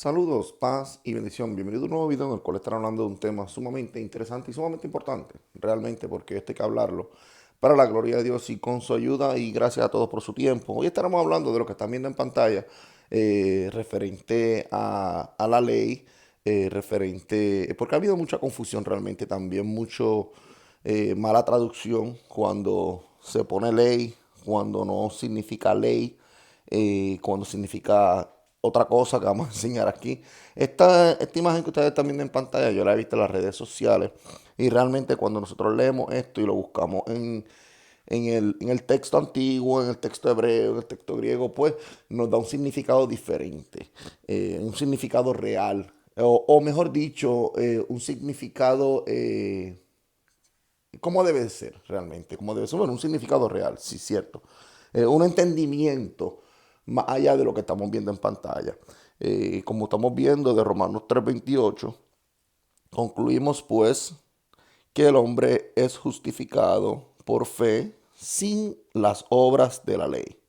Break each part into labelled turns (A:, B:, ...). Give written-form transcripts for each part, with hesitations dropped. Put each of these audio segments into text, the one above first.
A: Saludos, paz y bendición. Bienvenido a un nuevo video en el cual estaré hablando de un tema sumamente interesante y sumamente importante, realmente, porque esto hay que hablarlo para la gloria de Dios y con su ayuda y gracias a todos por su tiempo. Hoy estaremos hablando de lo que están viendo en pantalla referente a la ley, porque ha habido mucha confusión realmente, también mucho mala traducción cuando se pone ley, cuando no significa ley, cuando significa otra cosa que vamos a enseñar aquí. Esta imagen que ustedes están viendo en pantalla, yo la he visto en las redes sociales y realmente cuando nosotros leemos esto y lo buscamos en el texto antiguo, en el texto hebreo, en el texto griego, pues nos da un significado diferente, un significado real, o mejor dicho, un significado como debe ser realmente, como debe ser, bueno, un significado real, sí, cierto. Un entendimiento más allá de lo que estamos viendo en pantalla. Como estamos viendo de Romanos 3:28, concluimos pues que el hombre es justificado por fe sin las obras de la ley.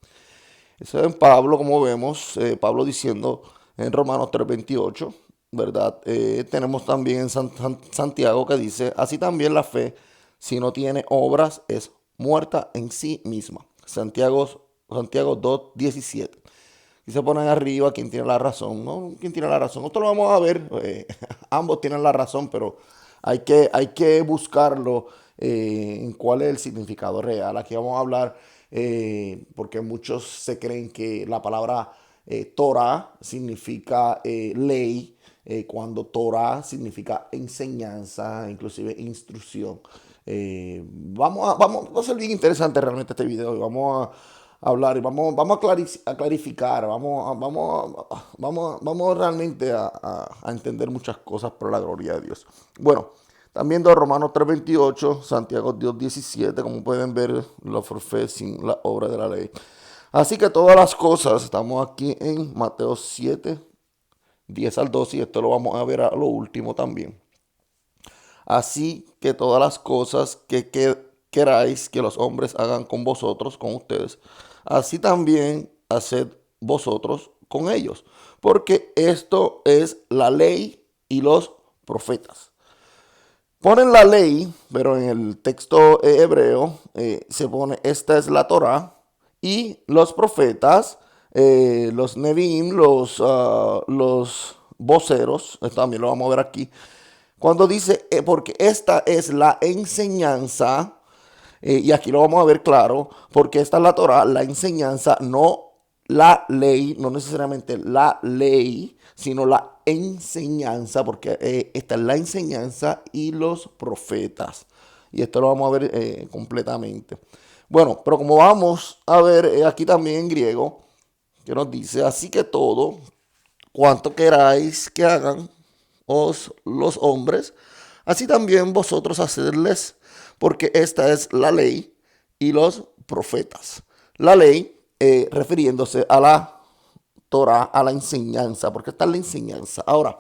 A: Eso es en Pablo, como vemos, Pablo diciendo en Romanos 3:28, ¿verdad? Tenemos también en Santiago que dice, así también la fe, si no tiene obras, es muerta en sí misma. Santiago 2:17. Y se ponen arriba quién tiene la razón, ¿no? ¿Quién tiene la razón? Esto lo vamos a ver. Ambos tienen la razón, pero hay que buscarlo en cuál es el significado real. Aquí vamos a hablar, porque muchos se creen que la palabra Torah significa ley, cuando Torah significa enseñanza, inclusive instrucción. Va a ser bien interesante realmente este video y vamos a hablar y vamos a clarificar, vamos realmente a entender muchas cosas por la gloria de Dios. Bueno, también de Romanos 3:28, Santiago 2:17, como pueden ver, la forfé sin la obra de la ley. Así que todas las cosas, estamos aquí en Mateo 7:10 al 12 y esto lo vamos a ver a lo último también. Así que todas las cosas que queráis que los hombres hagan con vosotros, con ustedes, así también haced vosotros con ellos. Porque esto es la ley y los profetas. Ponen la ley, pero en el texto hebreo se pone esta es la Torah y los profetas, los Nevi'im, los voceros, esto también lo vamos a ver aquí, cuando dice, porque esta es la enseñanza, y aquí lo vamos a ver claro, porque esta es la Torah, la enseñanza, no la ley, no necesariamente la ley, sino la enseñanza, porque esta es la enseñanza y los profetas. Y esto lo vamos a ver completamente. Bueno, pero como vamos a ver aquí también en griego, que nos dice, así que todo cuanto queráis que hagan los hombres, así también vosotros hacedles, porque esta es la ley y los profetas. La ley refiriéndose a la Torah, a la enseñanza, porque esta es la enseñanza. Ahora,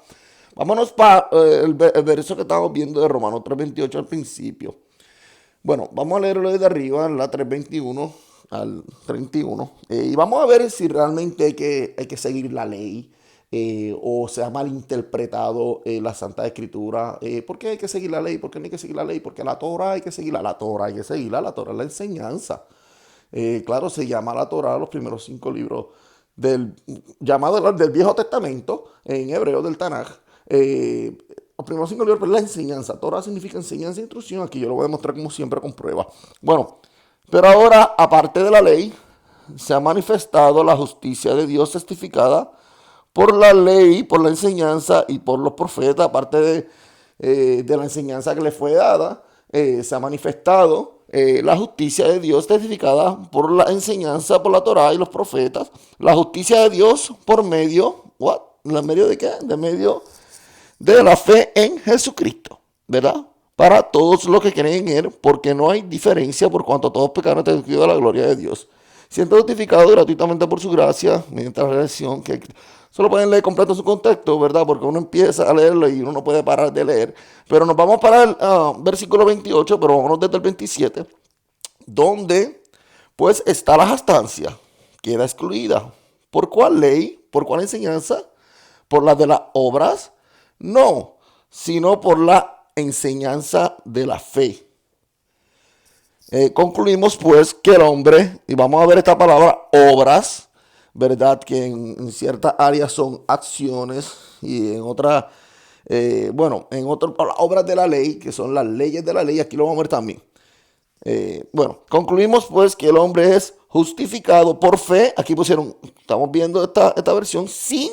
A: vámonos para el verso que estamos viendo de Romanos 3:28 al principio. Bueno, vamos a leerlo desde arriba, la 3:21 al 31, y vamos a ver si realmente hay que seguir la ley, o se ha malinterpretado la Santa Escritura. ¿Por qué hay que seguir la ley? ¿Por qué no hay que seguir la ley? Porque la Torah hay que seguirla, la Torah hay que seguirla, la Torah es la enseñanza. Claro, se llama la Torah los primeros 5 libros del llamado del Viejo Testamento, en hebreo del Tanaj. Los primeros 5 libros, pero la enseñanza. Torah significa enseñanza e instrucción. Aquí yo lo voy a demostrar como siempre con pruebas. Bueno, pero ahora, aparte de la ley, se ha manifestado la justicia de Dios testificada por la ley, por la enseñanza y por los profetas, aparte de la enseñanza que le fue dada, se ha manifestado la justicia de Dios testificada por la enseñanza, por la Torah y los profetas, la justicia de Dios por medio, ¿what? ¿En medio de qué? De medio de la fe en Jesucristo, ¿verdad? Para todos los que creen en Él, porque no hay diferencia por cuanto todos pecaron y de la gloria de Dios. Siendo justificado gratuitamente por su gracia, mediante la redención, que solo pueden leer completo su contexto, ¿verdad? Porque uno empieza a leerlo y uno no puede parar de leer. Pero nos vamos para el versículo 28, pero vámonos desde el 27, donde pues está la jactancia, queda excluida. ¿Por cuál ley? ¿Por cuál enseñanza? ¿Por la de las obras? No, sino por la enseñanza de la fe. Concluimos pues que el hombre, y vamos a ver esta palabra obras, ¿verdad? Que en ciertas áreas son acciones y en otras, bueno, en otras obras de la ley, que son las leyes de la ley, aquí lo vamos a ver también. Bueno, concluimos pues que el hombre es justificado por fe. Aquí pusieron, estamos viendo esta versión sin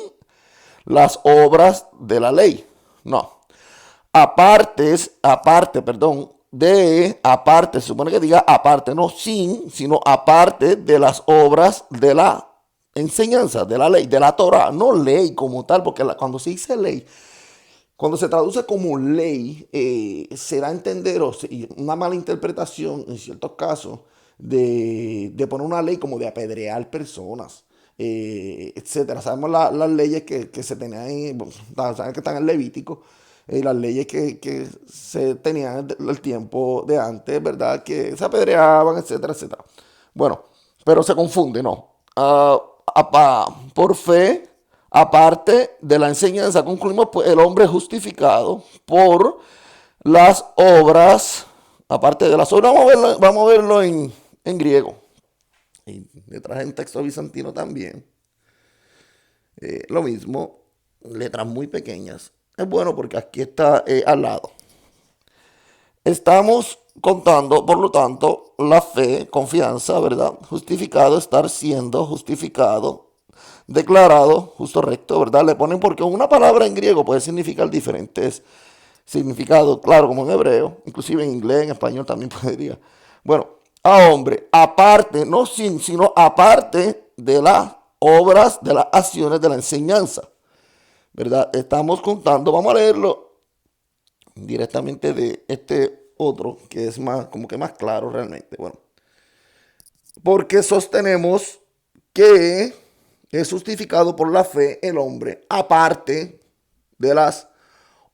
A: las obras de la ley. No. Aparte, se supone que diga aparte, no sin, sino aparte de las obras de la enseñanza, de la ley, de la Torah, no ley como tal, porque cuando se dice ley, cuando se traduce como ley, se da a entender una mala interpretación en ciertos casos de poner una ley como de apedrear personas, etcétera. Sabemos las leyes que se tenían ahí, bueno, saben que están en Levítico, las leyes que se tenían el tiempo de antes, ¿verdad? Que se apedreaban, etcétera, etcétera. Bueno, pero se confunde, ¿no? Por fe, aparte de la enseñanza, concluimos, pues el hombre es justificado por las obras, aparte de las obras, vamos a verlo en griego. Y le traje en texto bizantino también. Lo mismo, letras muy pequeñas. Es bueno porque aquí está al lado. Estamos contando, por lo tanto, la fe, confianza, ¿verdad? Justificado, estar siendo justificado, declarado, justo, recto, ¿verdad? Le ponen porque una palabra en griego puede significar diferentes significados, claro, como en hebreo, inclusive en inglés, en español también podría. Bueno, a hombre, aparte, no sin, sino aparte de las obras, de las acciones, de la enseñanza, ¿verdad? Estamos contando, vamos a leerlo directamente de este otro, que es más, como que más claro realmente. Bueno, porque sostenemos que es justificado por la fe el hombre, aparte de las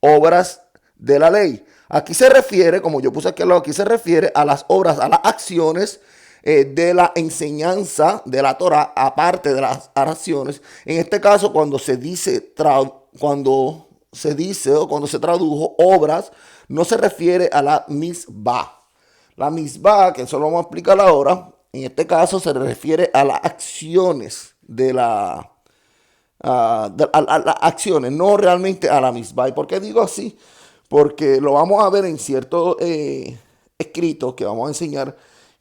A: obras de la ley. Aquí se refiere, como yo puse aquí al lado, aquí se refiere a las obras, a las acciones de la enseñanza de la Torah, aparte de las acciones. En este caso, cuando se dice, o cuando se tradujo obras, no se refiere a la misbah. La misbah, que eso lo vamos a explicar ahora, en este caso se refiere a las acciones de a las acciones, no realmente a la misbah. ¿Y por qué digo así? Porque lo vamos a ver en ciertos escritos que vamos a enseñar,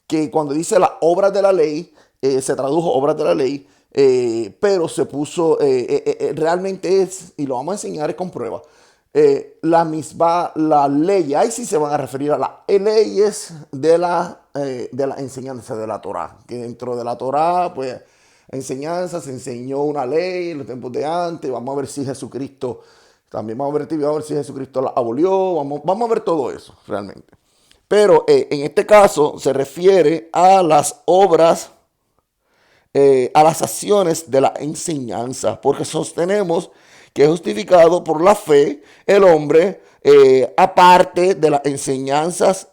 A: que cuando dice las obras de la ley, se tradujo obras de la ley, pero se puso, realmente es, y lo vamos a enseñar con pruebas, la misma, la ley, ahí sí se van a referir a las leyes de la enseñanza de la Torah, que dentro de la Torah, pues, enseñanza, se enseñó una ley en los tiempos de antes, vamos a ver si Jesucristo, también vamos a ver si Jesucristo la abolió, vamos a ver todo eso realmente. Pero en este caso se refiere a las obras, a las acciones de la enseñanza, porque sostenemos que es justificado por la fe el hombre, aparte de las enseñanzas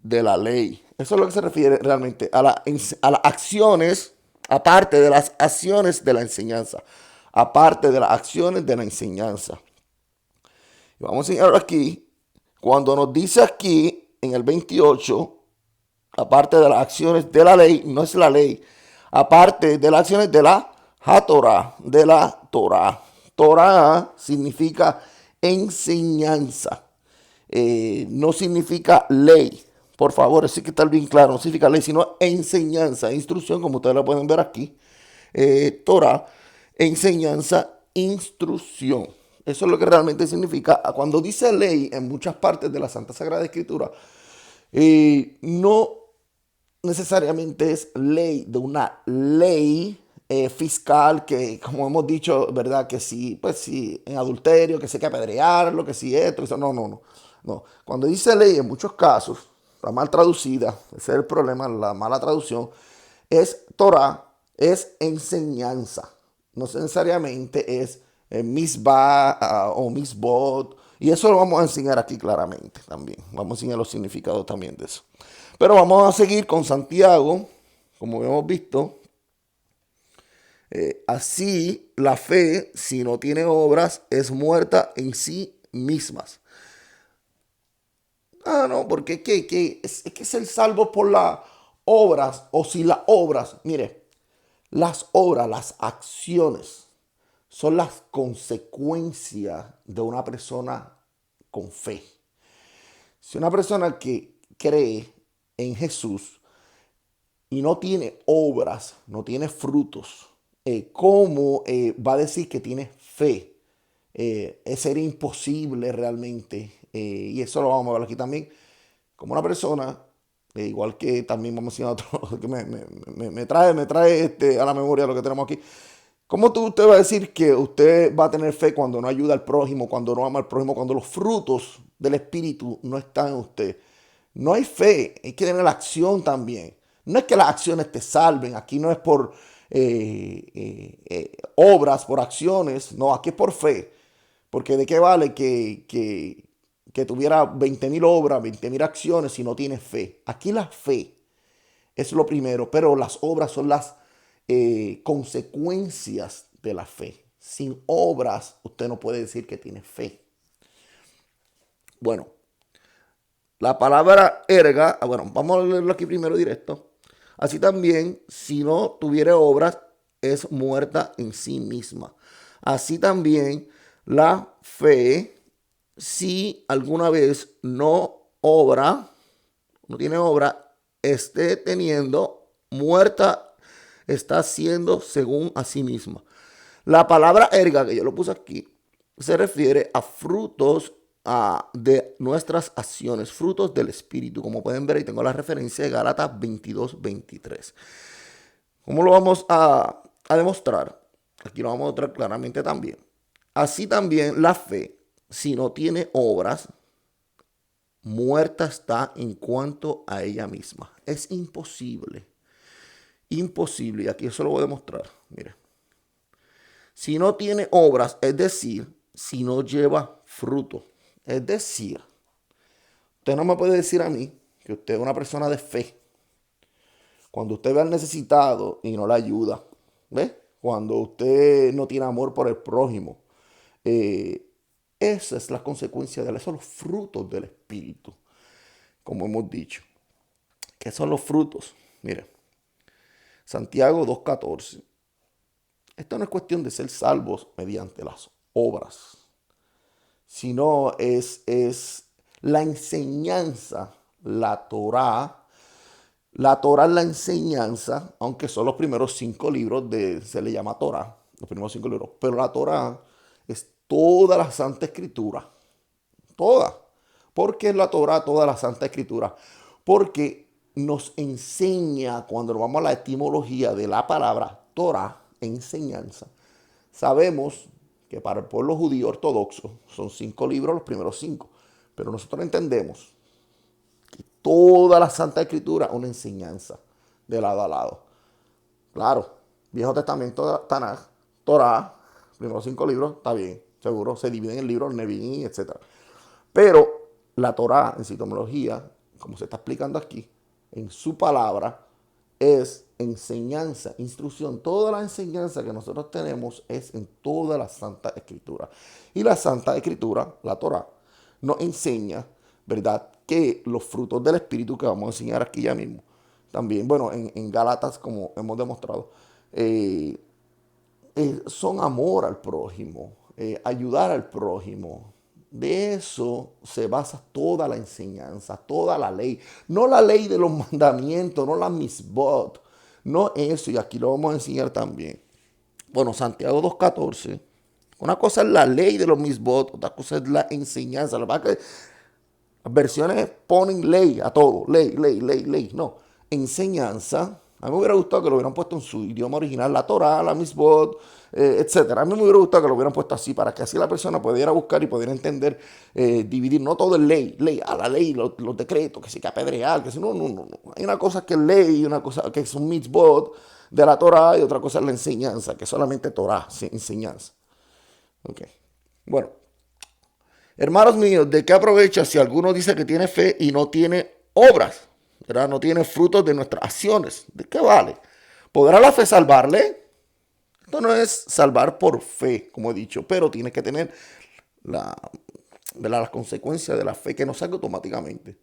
A: de la ley. Eso es lo que se refiere realmente a las acciones, aparte de las acciones de la enseñanza, aparte de las acciones de la enseñanza. Y vamos a enseñar aquí, cuando nos dice aquí en el 28, aparte de las acciones de la ley, no es la ley, aparte de las acciones de la Torah, de la Torah. Torah significa enseñanza, no significa ley. Por favor, así que está bien claro, no significa ley, sino enseñanza, instrucción, como ustedes lo pueden ver aquí. Torah, enseñanza, instrucción. Eso es lo que realmente significa. Cuando dice ley en muchas partes de la Santa Sagrada Escritura, no necesariamente es ley de una ley fiscal que, como hemos dicho, ¿verdad? Que si, pues si en adulterio, que si hay que apedrearlo, que si esto, eso. No, no, no. No. Cuando dice ley, en muchos casos, la mal traducida, ese es el problema, la mala traducción, es Torah, es enseñanza. No necesariamente es misbah o misbot. Y eso lo vamos a enseñar aquí claramente también. Vamos a enseñar los significados también de eso. Pero vamos a seguir con Santiago, como hemos visto. Así la fe, si no tiene obras, es muerta en sí mismas. Ah, no, porque es que ser salvo por las obras, o si las obras, mire, las obras, las acciones, son las consecuencias de una persona con fe. Si una persona que cree en Jesús y no tiene obras, no tiene frutos, ¿cómo va a decir que tiene fe? Sería imposible realmente. Y eso lo vamos a ver aquí también. Como una persona, igual que también vamos a enseñar otro, que me trae a la memoria lo que tenemos aquí. ¿Cómo usted va a decir que usted va a tener fe cuando no ayuda al prójimo, cuando no ama al prójimo, cuando los frutos del Espíritu no están en usted? No hay fe, hay que tener la acción también. No es que las acciones te salven, aquí no es por obras, por acciones, no, aquí es por fe. Porque de qué vale que tuviera 20.000 obras, 20.000 acciones si no tienes fe. Aquí la fe es lo primero, pero las obras son las consecuencias de la fe. Sin obras, usted no puede decir que tiene fe. Bueno, la palabra erga, bueno, vamos a leerlo aquí primero directo. Así también, si no tuviera obras, es muerta en sí misma. Así también, la fe, si alguna vez no obra, no tiene obra, esté teniendo muerta, está siendo según a sí misma. La palabra erga, que yo lo puse aquí, se refiere a frutos de nuestras acciones, frutos del Espíritu. Como pueden ver, ahí tengo la referencia de Gálatas 22:23. ¿Cómo lo vamos a demostrar? Aquí lo vamos a mostrar claramente también. Así también la fe, si no tiene obras, muerta está en cuanto a ella misma. Es imposible. Imposible. Y aquí eso lo voy a demostrar. Mire. Si no tiene obras, es decir, si no lleva fruto. Es decir, usted no me puede decir a mí que usted es una persona de fe. Cuando usted ve al necesitado y no le ayuda. ¿Ve? Cuando usted no tiene amor por el prójimo. Eh, Esa es la consecuencia de él. Esos son los frutos del Espíritu. Como hemos dicho. ¿Qué son los frutos? Mire, Santiago 2:14. Esto no es cuestión de ser salvos mediante las obras, sino es la enseñanza, la Torá. La Torá es la enseñanza, aunque son los primeros 5 libros se le llama Torá, los primeros 5 libros, pero la Torá es toda la Santa Escritura, toda. ¿Por qué es la Torá toda la Santa Escritura? Porque nos enseña, cuando nos vamos a la etimología de la palabra Torá, enseñanza, sabemos que para el pueblo judío ortodoxo son 5 libros, los primeros 5. Pero nosotros entendemos que toda la Santa Escritura es una enseñanza de lado a lado. Claro, Viejo Testamento, Tanaj, Torah, primeros 5 libros, está bien, seguro, se dividen en libros, Nevi'im, etc. Pero la Torah en su etimología, como se está explicando aquí, en su palabra, es enseñanza, instrucción. Toda la enseñanza que nosotros tenemos es en toda la Santa Escritura. Y la Santa Escritura, la Torah, nos enseña, ¿verdad?, que los frutos del Espíritu que vamos a enseñar aquí ya mismo, también, bueno, en Gálatas, como hemos demostrado, eh, son amor al prójimo, ayudar al prójimo. De eso se basa toda la enseñanza, toda la ley. No la ley de los mandamientos, no la misbot, no eso, y aquí lo vamos a enseñar también. Bueno, Santiago 2:14. Una cosa es la ley de los misbot, otra cosa es la enseñanza. La verdad que las versiones ponen ley a todo, ley. No, enseñanza. A mí me hubiera gustado que lo hubieran puesto en su idioma original, la Torah, la Misbot, etcétera. A mí me hubiera gustado que lo hubieran puesto así, para que así la persona pudiera buscar y pudiera entender, dividir. No todo es ley, la ley, los decretos, que sí que apedrear, que si no. Hay una cosa que es ley, y una cosa que es un Misbot de la Torah, y otra cosa es la enseñanza, que es solamente Torah, enseñanza. Ok. Bueno, hermanos míos, ¿de qué aprovecha si alguno dice que tiene fe y no tiene obras? ¿Verdad? No tiene frutos de nuestras acciones. ¿De qué vale? ¿Podrá la fe salvarle? Esto no es salvar por fe, como he dicho, pero tienes que tener la, ¿verdad? Las consecuencias de la fe que no salga automáticamente.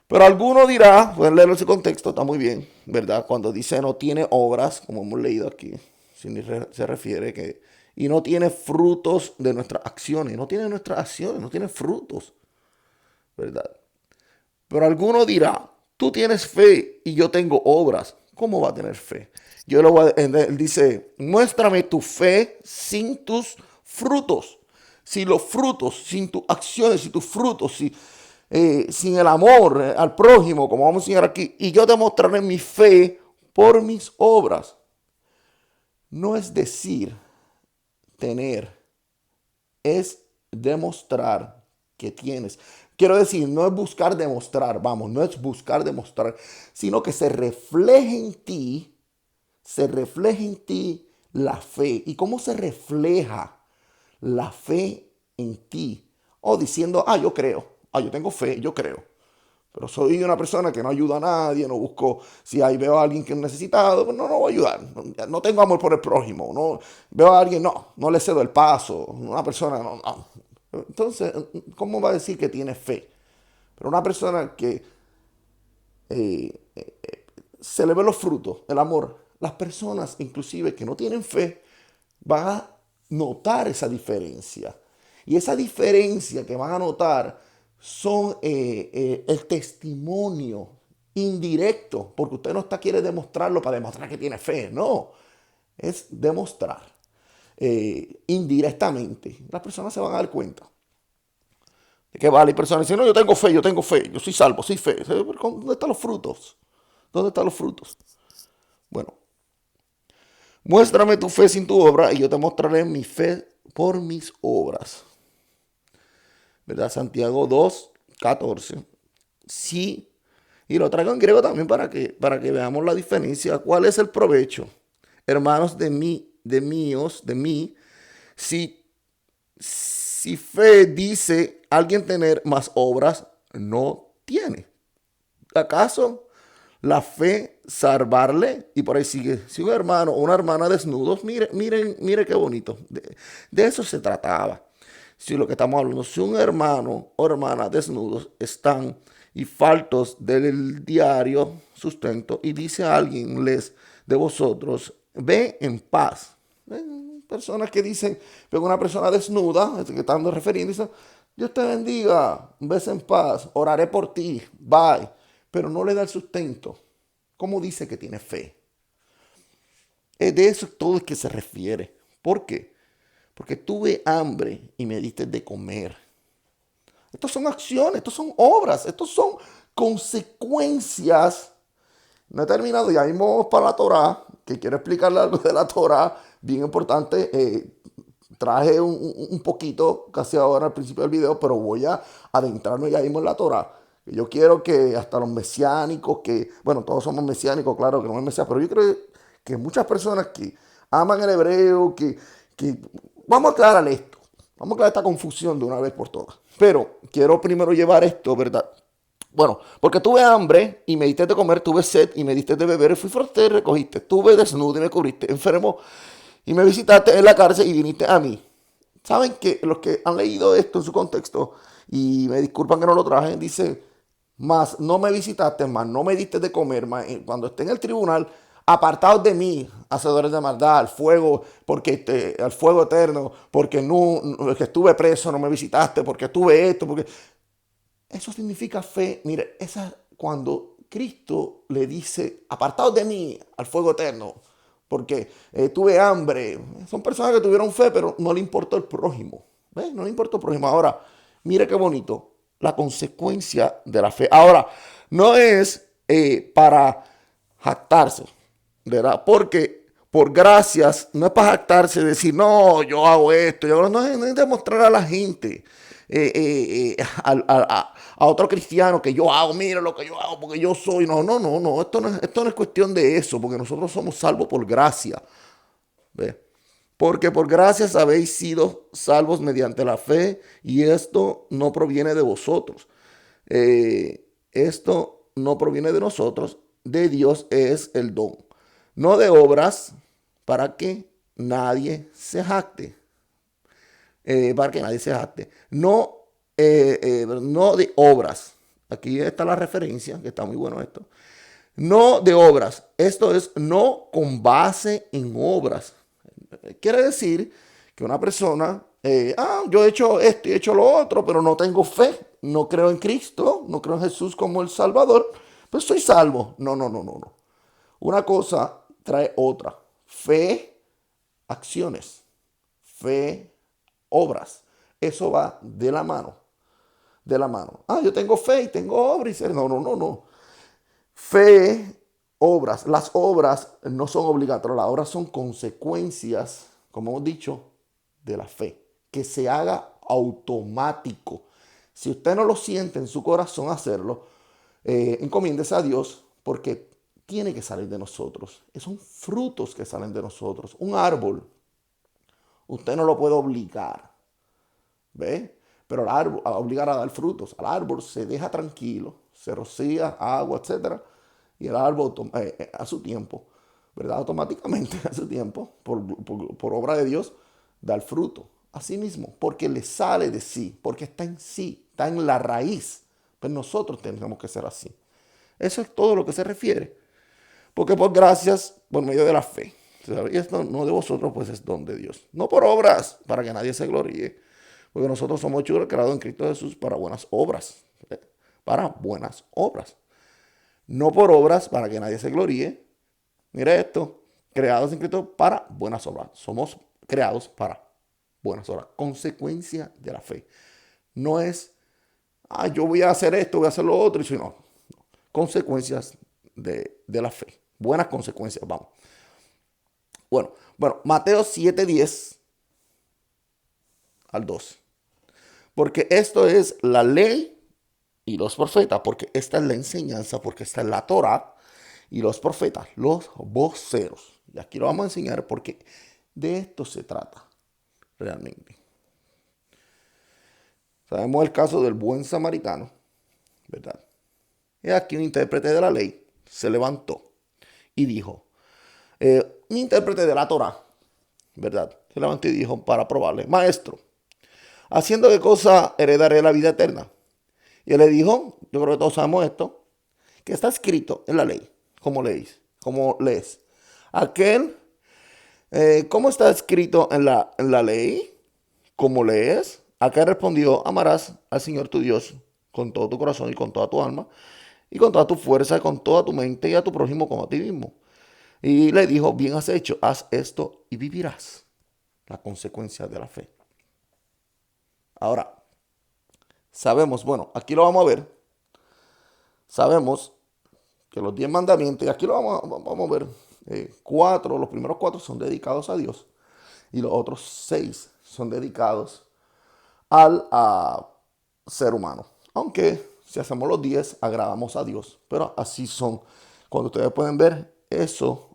A: Pero alguno dirá, pueden leerlo en ese contexto, está muy bien, ¿verdad? Cuando dice no tiene obras, como hemos leído aquí, se refiere que, y no tiene frutos de nuestras acciones, no tiene nuestras acciones, no tiene frutos, ¿verdad? Pero alguno dirá, tú tienes fe y yo tengo obras, ¿cómo va a tener fe? Él dice, muéstrame tu fe sin tus frutos. Si los frutos, sin tus acciones, sin tus frutos, sin el amor al prójimo, como vamos a enseñar aquí, y yo te mostraré mi fe por mis obras. No es decir tener, es demostrar que tienes. Quiero decir, no es buscar demostrar, vamos, no es buscar demostrar, sino que se refleje en ti la fe. ¿Y cómo se refleja la fe en ti? O diciendo, yo creo, yo tengo fe, yo creo. Pero soy una persona que no ayuda a nadie, no busco, si ahí veo a alguien que es necesitado, pues no voy a ayudar. No tengo amor por el prójimo. No, veo a alguien, no le cedo el paso. Una persona, no. Entonces, ¿cómo va a decir que tiene fe? Pero una persona que se le ven los frutos, el amor, las personas inclusive que no tienen fe, van a notar esa diferencia. Y esa diferencia que van a notar son el testimonio indirecto, porque usted no quiere demostrarlo para demostrar que tiene fe, no, es demostrar indirectamente. Las personas se van a dar cuenta de que vale. Y personas dicen, no, yo tengo fe, yo soy salvo, soy fe. ¿Dónde están los frutos? ¿Dónde están los frutos? Bueno, muéstrame tu fe sin tu obra y yo te mostraré mi fe por mis obras. ¿Verdad? Santiago 2:14. Sí. Y lo traigo en griego también para que veamos la diferencia. ¿Cuál es el provecho? Hermanos de mí, si fe dice alguien tener más obras, no tiene. ¿Acaso la fe salvarle? Y por ahí sigue. Si un hermano o una hermana desnudos, mire qué bonito. De eso se trataba. Si lo que estamos hablando, si un hermano o hermana desnudos están y faltos del diario sustento y dice a alguien de vosotros, ve en paz. Personas que dicen, ven una persona desnuda, que están refiriendo, dicen, Dios te bendiga, ves en paz, oraré por ti, bye. Pero no le da el sustento. ¿Cómo dice que tiene fe? De eso todo es que se refiere. ¿Por qué? Porque tuve hambre y me diste de comer. Estas son acciones, estas son obras, estas son consecuencias. No he terminado, ya vamos para la Torá, que quiero explicarle algo de la Torá, bien importante. Traje un poquito, casi ahora al principio del video, pero voy a adentrarnos ya mismo en la Torá. Yo quiero que hasta los mesiánicos, bueno, todos somos mesiánicos, claro que no es mesiánico, pero yo creo que muchas personas que aman el hebreo, vamos a aclarar esto, vamos a aclarar esta confusión de una vez por todas. Pero quiero primero llevar esto, ¿verdad? Bueno, porque tuve hambre y me diste de comer, tuve sed y me diste de beber, fui fuerte y recogiste, tuve desnudo y me cubriste, enfermo y me visitaste en la cárcel y viniste a mí. Saben que los que han leído esto en su contexto, y me disculpan que no lo traje, dice, más no me visitaste, más no me diste de comer, más cuando esté en el tribunal, apartados de mí, hacedores de maldad, al fuego eterno, porque que estuve preso, no me visitaste, porque tuve esto, porque eso significa fe. Mire, cuando Cristo le dice, apartados de mí al fuego eterno, porque tuve hambre. Son personas que tuvieron fe, pero no le importó el prójimo. ¿Ves? No le importó el prójimo. Ahora, mire qué bonito, la consecuencia de la fe. Ahora, no es para jactarse, ¿verdad? Porque por gracias, no es para jactarse, decir, no, yo hago esto, no es demostrar a la gente, a otro cristiano que yo hago, mira lo que yo hago, porque yo soy, no, esto no es cuestión de eso, porque nosotros somos salvos por gracia, ¿ve? Porque por gracias habéis sido salvos mediante la fe, y esto no proviene de vosotros. Esto no proviene de nosotros, de Dios es el don. No de obras, para que nadie se jacte. Para que nadie se jacte. No, no de obras. Aquí está la referencia, que está muy bueno esto. No de obras. Esto es no con base en obras. Quiere decir que una persona, yo he hecho esto y he hecho lo otro, pero no tengo fe, no creo en Cristo, no creo en Jesús como el Salvador, pues soy salvo. No, no, no, no, no. Una cosa trae otra. Fe, acciones. Fe, obras. Eso va de la mano. De la mano. Yo tengo fe y tengo obras. No, no, no, no. Fe, obras. Las obras no son obligatorias. Las obras son consecuencias, como hemos dicho, de la fe. Que se haga automático. Si usted no lo siente en su corazón hacerlo, encomiéndese a Dios porque tiene que salir de nosotros. Son frutos que salen de nosotros. Un árbol, usted no lo puede obligar. ¿Ve? Pero al árbol, a obligar a dar frutos. Al árbol se deja tranquilo, se rocía agua, etcétera, y el árbol a su tiempo, ¿verdad? Automáticamente a su tiempo, por obra de Dios, da el fruto. Así mismo, porque le sale de sí, porque está en sí, está en la raíz. Pues nosotros tenemos que ser así. Eso es todo lo que se refiere. Porque por gracias, por medio de la fe. Y esto no de vosotros, pues es don de Dios. No por obras, para que nadie se gloríe. Porque nosotros somos hechos creados en Cristo Jesús para buenas obras. Para buenas obras. No por obras para que nadie se gloríe. Mire esto. Creados en Cristo para buenas obras. Somos creados para buenas obras. Consecuencia de la fe. No es, yo voy a hacer esto, voy a hacer lo otro. Y si no. Consecuencias de la fe. Buenas consecuencias, vamos. Bueno, Mateo 7:10 al 12. Porque esto es la ley y los profetas, porque esta es la enseñanza, porque esta es la Torah y los profetas, los voceros. Y aquí lo vamos a enseñar porque de esto se trata realmente. Sabemos el caso del buen samaritano, ¿verdad? Y aquí un intérprete de la ley se levantó y dijo, un intérprete de la Torah, ¿verdad? Se levantó y dijo para probarle, maestro, ¿haciendo qué cosa heredaré la vida eterna? Y él le dijo, yo creo que todos sabemos esto, que está escrito en la ley. ¿Cómo lees? ¿Cómo lees? Aquel, ¿cómo está escrito en la ley? ¿Cómo lees? Aquel respondió, amarás al Señor tu Dios con todo tu corazón y con toda tu alma y con toda tu fuerza y con toda tu mente y a tu prójimo como a ti mismo. Y le dijo, bien has hecho, haz esto y vivirás. La consecuencia de la fe. Ahora, sabemos, bueno, aquí lo vamos a ver. Sabemos que los 10 mandamientos, y aquí lo vamos a ver, los primeros 4 son dedicados a Dios y los otros 6 son dedicados al ser humano. Aunque si hacemos los 10 agradamos a Dios, pero así son. Cuando ustedes pueden ver, eso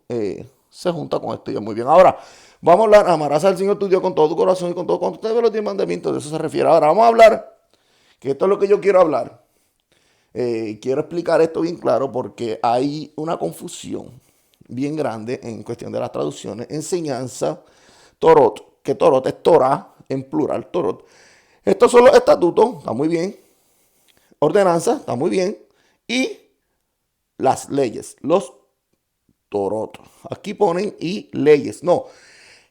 A: se junta con esto y es muy bien. Ahora, vamos a hablar, amarás al Señor tu Dios con todo tu corazón y con todo. Cuando ustedes ven los 10 mandamientos, de eso se refiere. Ahora, vamos a hablar, que esto es lo que yo quiero hablar. Quiero explicar esto bien claro porque hay una confusión bien grande en cuestión de las traducciones. Enseñanza, Torot, que Torot es Torah en plural, Torot. Estos son los estatutos, está muy bien. Ordenanza, está muy bien. Y las leyes, los Torot. Aquí ponen y leyes, no.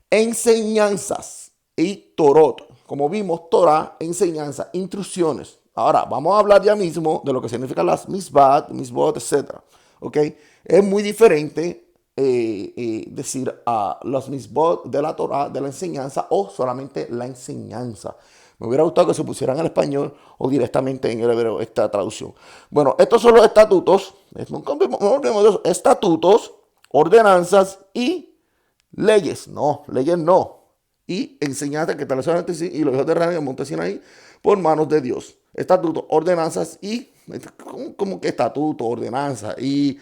A: Enseñanzas y Torot. Como vimos, Torah, enseñanza, instrucciones. Ahora, vamos a hablar ya mismo de lo que significan las misbot, etc. ¿Ok? Es muy diferente decir los misbot de la Torah, de la enseñanza, o solamente la enseñanza. Me hubiera gustado que se pusieran en español o directamente en el hebreo esta traducción. Bueno, estos son los estatutos, estatutos, ordenanzas y leyes. No, leyes no. Y enseñanza que estableció y los hijos de Israel en el monte Sinaí por manos de Dios. Estatutos, ordenanzas y, como que estatuto, ordenanza y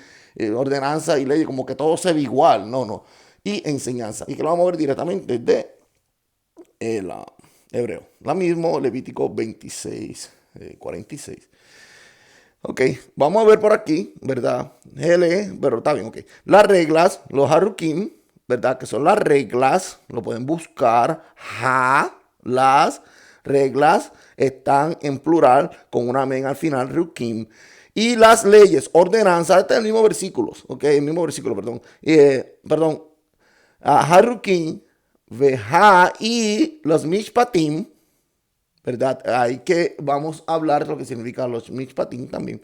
A: ordenanza y ley, como que todo se ve igual, no. Y enseñanza, y que lo vamos a ver directamente de la hebreo. La mismo, Levítico 26, 46. Ok, vamos a ver por aquí, ¿verdad? Pero está bien, ok. Las reglas, los harukim, ¿verdad? Que son las reglas, lo pueden buscar. Las reglas están en plural con una men al final, rukim. Y las leyes, ordenanzas, este es el mismo versículo, ¿ok? El mismo versículo, perdón. Perdón, harukim, veja y los mishpatim, ¿verdad? Ahí que vamos a hablar de lo que significa los mishpatim también.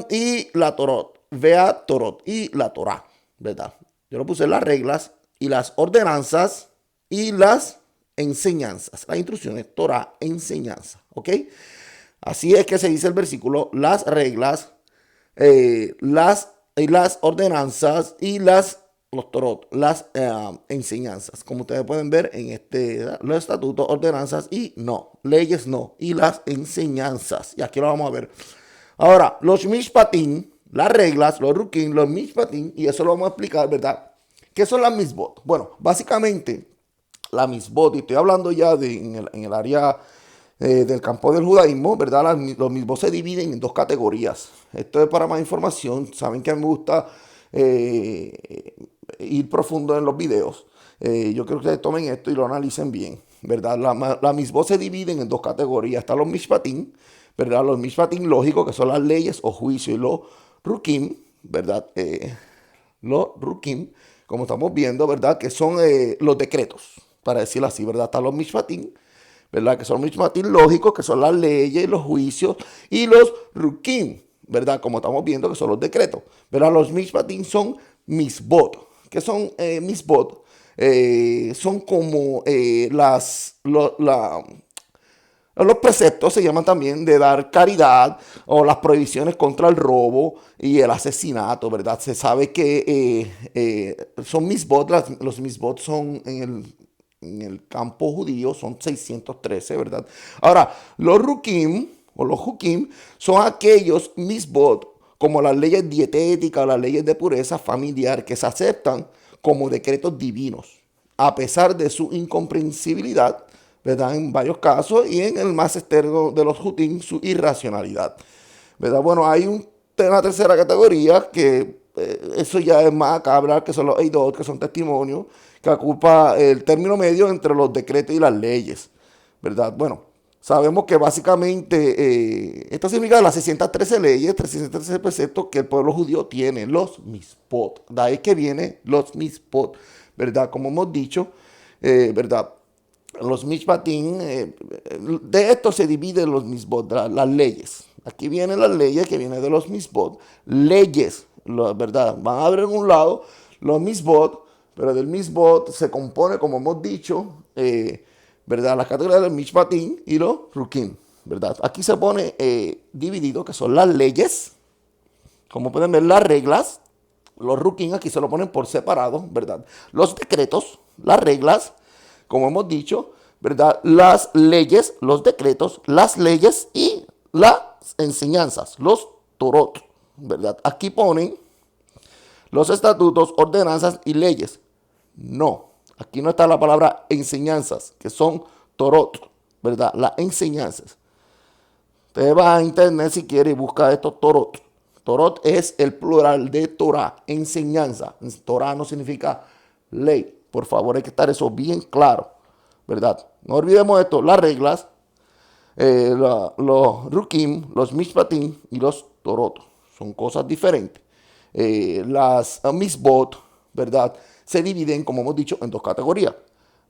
A: Y la Torot, vea Torot y la Torah, ¿verdad? Yo lo puse las reglas y las ordenanzas y las enseñanzas, las instrucciones, Torah, enseñanza, ¿ok? Así es que se dice el versículo, las reglas, las ordenanzas y los torot, las enseñanzas. Como ustedes pueden ver en los estatutos, ordenanzas y no, leyes no, y las enseñanzas. Y aquí lo vamos a ver. Ahora, los mishpatim, las reglas, los rukim, los mishpatim, y eso lo vamos a explicar, ¿verdad? ¿Qué son las misbot? Bueno, básicamente, la misbot, y estoy hablando ya en el área del campo del judaísmo, ¿verdad? Los mismos se dividen en dos categorías. Esto es para más información. Saben que a mí me gusta ir profundo en los videos. Yo creo que ustedes tomen esto y lo analicen bien, ¿verdad? La misbot se dividen en dos categorías. Están los mishpatim, ¿verdad? Los mishpatim lógicos, que son las leyes o juicios, y los rukim, ¿verdad? Los rukim, como estamos viendo, ¿verdad? Que son los decretos, para decirlo así, ¿verdad? Están los mishpatim, ¿verdad? Que son mishpatim lógicos, que son las leyes, los juicios, y los rukim, ¿verdad? Como estamos viendo, que son los decretos, ¿verdad? Los mishpatim son misbot. ¿Qué son misbot? Son como los preceptos se llaman también de dar caridad o las prohibiciones contra el robo y el asesinato, ¿verdad? Se sabe que son misbot, los misbot son en el campo judío, son 613, ¿verdad? Ahora, los rukim o los hukim son aquellos misbot como las leyes dietéticas o las leyes de pureza familiar que se aceptan como decretos divinos, a pesar de su incomprensibilidad, ¿verdad? En varios casos, y en el más externo de los Hutim, su irracionalidad, ¿verdad? Bueno, hay una tercera categoría que eso ya es más acá hablar, que son los Eidot, que son testimonios, que ocupa el término medio entre los decretos y las leyes, ¿verdad? Bueno, sabemos que básicamente esto significa las 613 leyes, 313 preceptos que el pueblo judío tiene, los mispot. De ahí que viene los mispot, ¿verdad? Como hemos dicho, ¿verdad? Los mishpatim, de esto se dividen los misbot, las leyes. Aquí vienen las leyes que vienen de los misbot. Leyes, ¿verdad? Van a ver en un lado los misbot, pero del misbot se compone, como hemos dicho, ¿verdad? Las categorías del mishpatim y los rukim, ¿verdad? Aquí se pone dividido, que son las leyes, como pueden ver, las reglas. Los rukim aquí se lo ponen por separado, ¿verdad? Los decretos, las reglas, como hemos dicho, ¿verdad? Las leyes, los decretos, las leyes y las enseñanzas, los torot, ¿verdad? Aquí ponen los estatutos, ordenanzas y leyes. No, aquí no está la palabra enseñanzas, que son torot, ¿verdad? Las enseñanzas. Usted va a internet si quiere y busca estos torot. Torot es el plural de Torah, enseñanza. Torah no significa ley. Por favor, hay que estar eso bien claro, ¿verdad? No olvidemos esto, las reglas, los rukim, los mishpatim y los torot. Son cosas diferentes. Las misbot, ¿verdad? Se dividen, como hemos dicho, en dos categorías.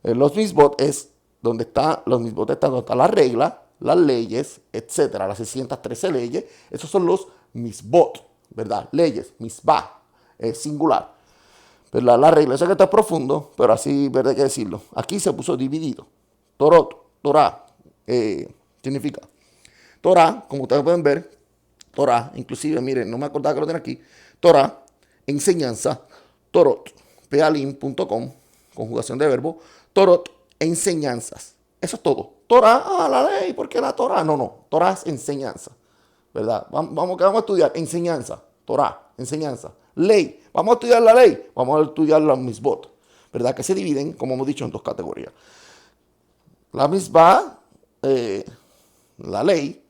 A: Los misbot es los misbot están donde está la regla, las leyes, etcétera, las 613 leyes. Esos son los misbot, ¿verdad? Leyes, misbah, singular. ¿Verdad? La regla, eso que está profundo, pero así, ¿verdad? Hay que decirlo. Aquí se puso dividido. Torot, Torah, significa. Torah, como ustedes pueden ver, Torah, inclusive, miren, no me acordaba que lo tenía aquí. Torah, enseñanza, Torot, pealim.com, conjugación de verbo, Torot, enseñanzas. Eso es todo. Torah, la ley, ¿por qué la Torah? No, Torah es enseñanza, ¿verdad? Vamos a estudiar enseñanza, Torah, enseñanza. Ley, vamos a estudiar la ley, vamos a estudiar los misbot, ¿verdad? Que se dividen, como hemos dicho, en dos categorías. La misbah, la ley,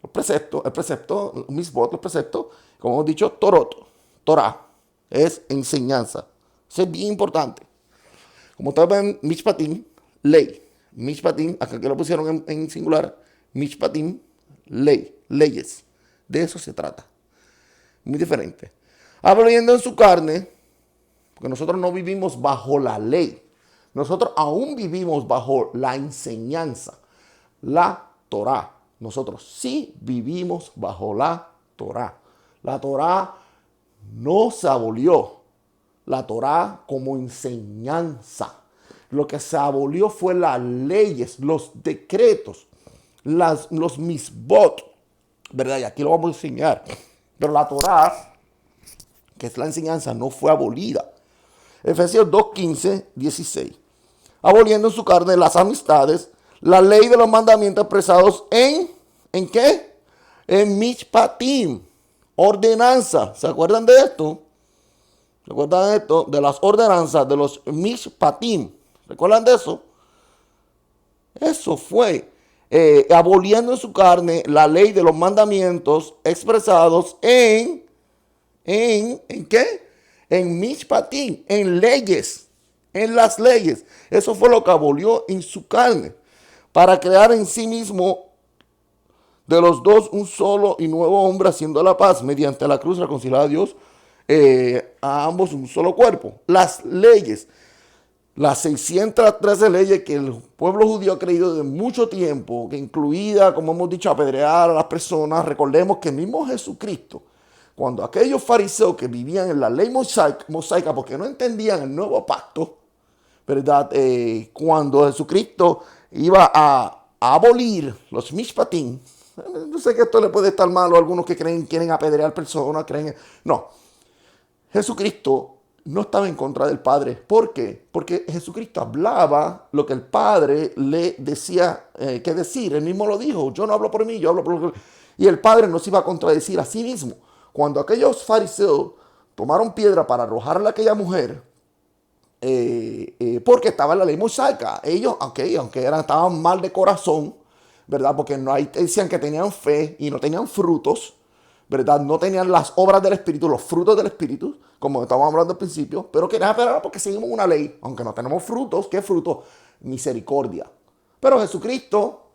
A: el precepto, misbot, los preceptos, como hemos dicho, torot, Torah, es enseñanza, Eso es bien importante. Como ustedes ven, Mishpatim, ley. Mishpatim, acá que lo pusieron en singular, Mishpatim, ley, leyes. De eso se trata. Muy diferente. Aboliendo en su carne, porque nosotros no vivimos bajo la ley. Nosotros aún vivimos bajo la enseñanza, la Torá. Nosotros sí vivimos bajo la Torá. La Torá no se abolió. La Torá como enseñanza. Lo que se abolió fue las leyes, los decretos, los misbot, ¿verdad? Y aquí lo vamos a enseñar. Pero la Torá, que es la enseñanza, no fue abolida. Efesios 2, 15, 16. Aboliendo en su carne las amistades, la ley de los mandamientos expresados ¿en qué? En Mishpatim, ordenanza. ¿Se acuerdan de esto? ¿Se acuerdan de esto? De las ordenanzas de los Mishpatim. ¿Recuerdan de eso? Eso fue aboliendo en su carne la ley de los mandamientos expresados ¿en qué? En Mishpatim, en leyes, en las leyes. Eso fue lo que abolió en su carne, para crear en sí mismo de los dos un solo y nuevo hombre, haciendo la paz mediante la cruz, reconciliar a Dios, a ambos un solo cuerpo. Las leyes, las 613 leyes que el pueblo judío ha creído de mucho tiempo, que incluida, como hemos dicho, apedrear a las personas. Recordemos que el mismo Jesucristo, cuando aquellos fariseos que vivían en la ley mosaica porque no entendían el nuevo pacto, ¿verdad? Cuando Jesucristo iba a abolir los mishpatim, yo sé que esto le puede estar malo a algunos que quieren apedrear personas, no, Jesucristo no estaba en contra del Padre. ¿Por qué? Porque Jesucristo hablaba lo que el Padre le decía que decir. Él mismo lo dijo: yo no hablo por mí, yo hablo por... Y el Padre no se iba a contradecir a sí mismo. Cuando aquellos fariseos tomaron piedra para arrojarle a aquella mujer, porque estaba en la ley mosaica, ellos, aunque estaban mal de corazón, ¿verdad? Porque decían que tenían fe y no tenían frutos, ¿verdad? No tenían las obras del Espíritu, los frutos del Espíritu, como estábamos hablando al principio, pero querían esperar porque seguimos una ley, aunque no tenemos frutos. ¿Qué fruto? Misericordia. Pero Jesucristo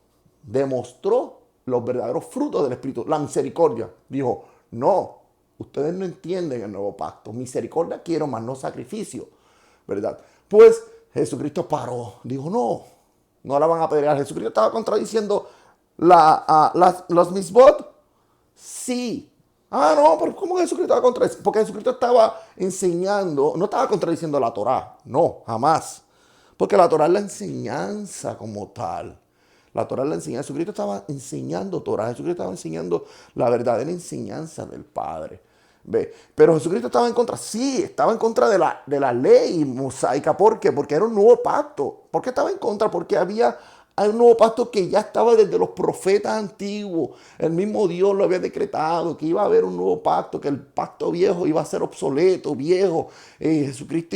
A: demostró los verdaderos frutos del Espíritu, la misericordia. Dijo: no, ustedes no entienden el nuevo pacto. Misericordia quiero, más no sacrificio, ¿verdad? Pues Jesucristo paró, dijo: no la van a apedrear. Jesucristo estaba contradiciendo los misbot. Sí. No, pero ¿cómo Jesucristo estaba contradiciendo? Porque Jesucristo estaba enseñando, no estaba contradiciendo la Torá, no, jamás. Porque la Torá es la enseñanza como tal. La Torá es la enseñanza. Jesucristo estaba enseñando Torá. Jesucristo estaba enseñando la verdadera enseñanza del Padre. ¿Ve? Pero Jesucristo estaba en contra. Sí, estaba en contra de la ley mosaica. ¿Por qué? Porque era un nuevo pacto. ¿Por qué estaba en contra? Porque hay un nuevo pacto que ya estaba desde los profetas antiguos. El mismo Dios lo había decretado, que iba a haber un nuevo pacto, que el pacto viejo iba a ser obsoleto, viejo. Jesucristo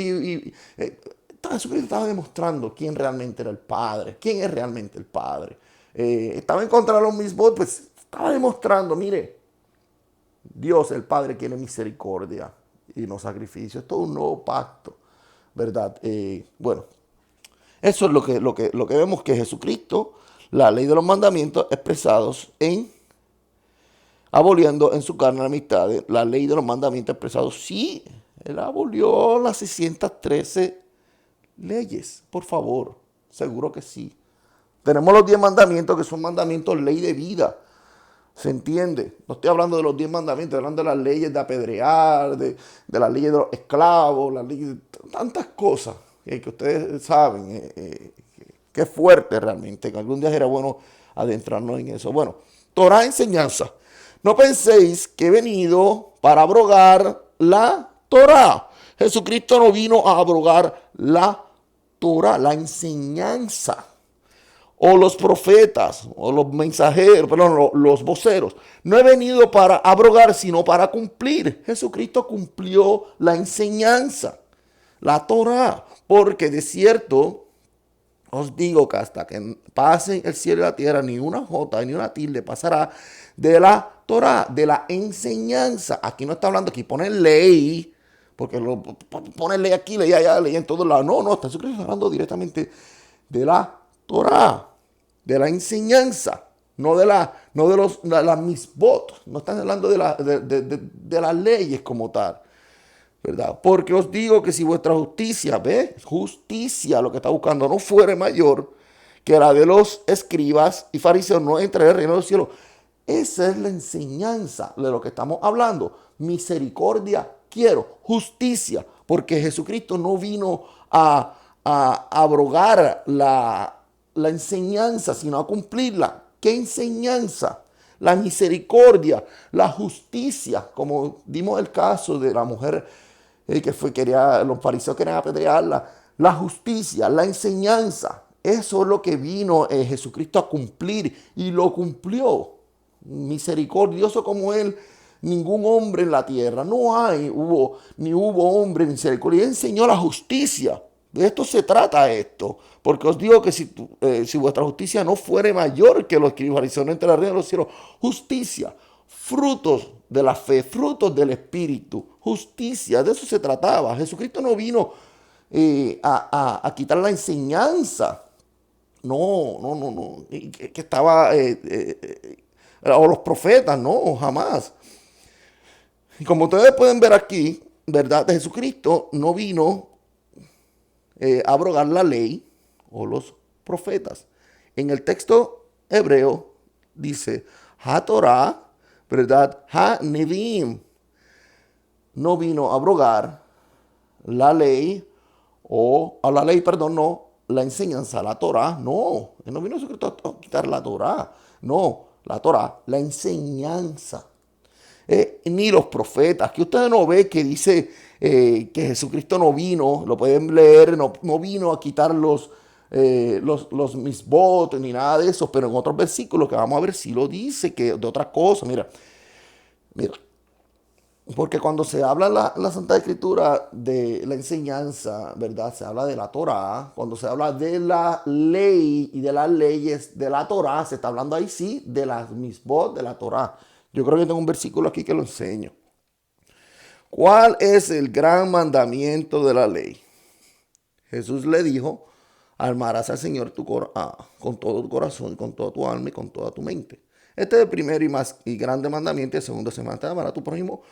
A: estaba demostrando quién realmente era el Padre, quién es realmente el Padre. Estaba en contra de los mismos, pues estaba demostrando: mire, Dios, el Padre, quiere misericordia y no sacrificio. Es todo un nuevo pacto, ¿verdad? Bueno, eso es lo que vemos, que Jesucristo, la ley de los mandamientos expresados aboliendo en su carne la amistad, la ley de los mandamientos expresados. Sí, él abolió las 613 leyes, por favor, seguro que sí. Tenemos los 10 mandamientos, que son mandamientos, ley de vida. ¿Se entiende? No estoy hablando de los 10 mandamientos, estoy hablando de las leyes de apedrear, de las leyes de los esclavos, las leyes de tantas cosas que ustedes saben, que es fuerte realmente, que algún día era bueno adentrarnos en eso. Bueno, Torah, enseñanza. No penséis que he venido para abrogar la Torah. Jesucristo no vino a abrogar la Torah, la enseñanza, o los profetas, o los mensajeros, perdón, los voceros. No he venido para abrogar, sino para cumplir. Jesucristo cumplió la enseñanza, la Torah, porque de cierto os digo que hasta que pasen el cielo y la tierra, ni una jota ni una tilde pasará de la Torah, de la enseñanza. Aquí no está hablando, aquí pone ley, porque ponen ley aquí, ley allá, ley en todos lados. No, no, está Jesucristo hablando directamente de la Torá, de la enseñanza, no de las misbot, no están hablando de las leyes como tal, ¿verdad? Porque os digo que si vuestra justicia, ¿ve? Justicia, lo que está buscando, no fuere mayor que la de los escribas y fariseos, no entrará el reino de los cielos. Esa es la enseñanza de lo que estamos hablando. Misericordia quiero, justicia, porque Jesucristo no vino a abrogar la enseñanza, sino a cumplirla. ¿Qué enseñanza? La misericordia, la justicia, como dimos el caso de la mujer los fariseos querían apedrearla, la justicia, la enseñanza. Eso es lo que vino Jesucristo a cumplir y lo cumplió. Misericordioso como Él, ningún hombre en la tierra. Ni hubo hombre misericordia. Él enseñó la justicia. De esto se trata esto. Porque os digo que si vuestra justicia no fuere mayor que los que fariseos no entrará en el reino de los cielos, justicia, frutos de la fe, frutos del Espíritu, justicia, de eso se trataba. Jesucristo no vino a quitar la enseñanza. No, no, no, no. Que estaba, o los profetas, no, jamás. Y como ustedes pueden ver aquí, ¿verdad? Jesucristo no vino a abrogar la ley o los profetas. En el texto hebreo dice, Ha Torah, ¿verdad? Ha Nevim. No vino a abrogar la ley, perdón, no, la enseñanza, la Torah, no. Él no vino a quitar la Torah, no, la Torah, la enseñanza. Ni los profetas, que ustedes no ven que dice que Jesucristo no vino, lo pueden leer, no vino a quitar los misbot ni nada de eso, pero en otros versículos que vamos a ver sí lo dice, que de otras cosas, mira, porque cuando se habla la Santa Escritura de la enseñanza, ¿verdad? Se habla de la Torá. Cuando se habla de la ley y de las leyes de la Torá, se está hablando ahí sí de las misbot de la Torá. Yo creo que tengo un versículo aquí que lo enseño. ¿Cuál es el gran mandamiento de la ley? Jesús le dijo, amarás al Señor con todo tu corazón, con toda tu alma y con toda tu mente. Este es el primero y grande mandamiento. El segundo se manda, amar a tu prójimo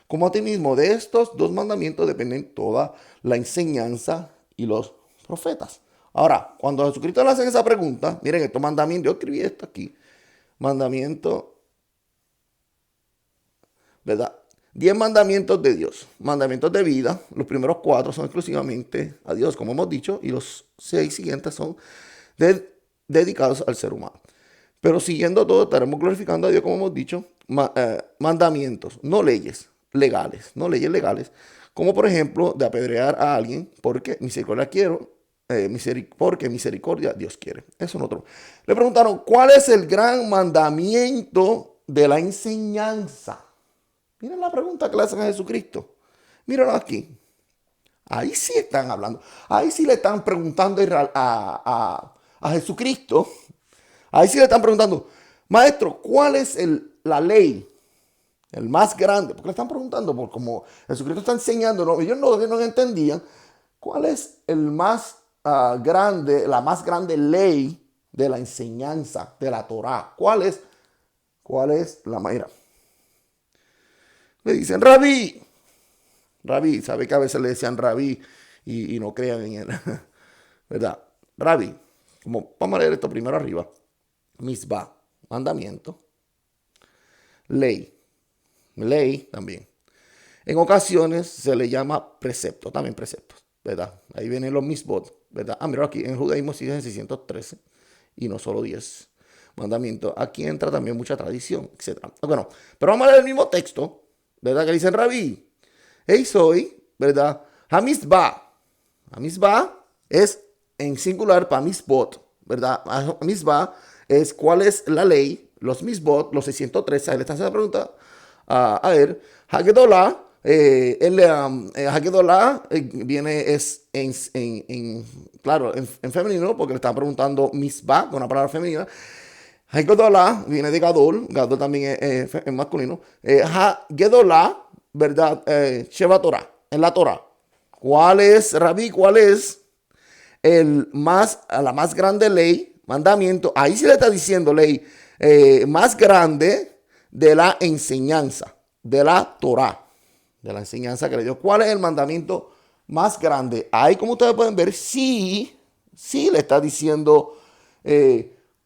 A: como a ti mismo. De estos dos mandamientos dependen toda la enseñanza y los profetas. Ahora, cuando Jesucristo le hace esa pregunta, miren, estos mandamientos, yo escribí esto aquí, mandamiento, ¿verdad? 10 mandamientos de Dios, mandamientos de vida. Los primeros 4 son exclusivamente a Dios, como hemos dicho, y los 6 siguientes son dedicados al ser humano. Pero siguiendo todo, estaremos glorificando a Dios, como hemos dicho, mandamientos, no leyes legales, como por ejemplo de apedrear a alguien porque misericordia quiero, porque misericordia Dios quiere. Eso es otro. Le preguntaron, ¿cuál es el gran mandamiento de la enseñanza? Miren la pregunta que le hacen a Jesucristo. Mírenlo aquí. Ahí sí están hablando. Ahí sí le están preguntando a Jesucristo. Ahí sí le están preguntando, maestro, ¿cuál es la ley? El más grande. Porque le están preguntando, por como Jesucristo está enseñando, ¿no? Ellos no entendían cuál es el más grande, la más grande ley de la enseñanza de la Torá. ¿Cuál es la manera? Le dicen, Rabí. Rabí, sabe que a veces le decían Rabí y no crean en él. ¿Verdad? Rabí. Vamos a leer esto primero arriba. Misbah, mandamiento. Ley también. En ocasiones se le llama precepto, también preceptos, ¿verdad? Ahí vienen los misbot, ¿verdad? Mira aquí, en judaísmo sí es 613 y no solo 10 mandamientos. Aquí entra también mucha tradición, etc. Bueno, pero vamos a leer el mismo texto, ¿verdad? Que dicen Rabí. Hey, soy, ¿verdad? Hamizbah. Hamizbah es en singular para misbot, ¿verdad? Hamizbah es cuál es la ley, los misbot, los 613. Ahí le están haciendo la pregunta a él. Hagedollah, Hagedollah viene claro, en femenino, porque le están preguntando misbah, con una palabra femenina. Hagedollah viene de Gadol también es masculino. Hagedollah, ¿verdad? Sheva Torah. en la Torah. ¿Cuál es, Rabí? ¿Cuál es la más grande ley, mandamiento? Ahí sí le está diciendo ley más grande de la enseñanza, de la Torah, de la enseñanza que le dio. ¿Cuál es el mandamiento más grande? Ahí, como ustedes pueden ver, sí le está diciendo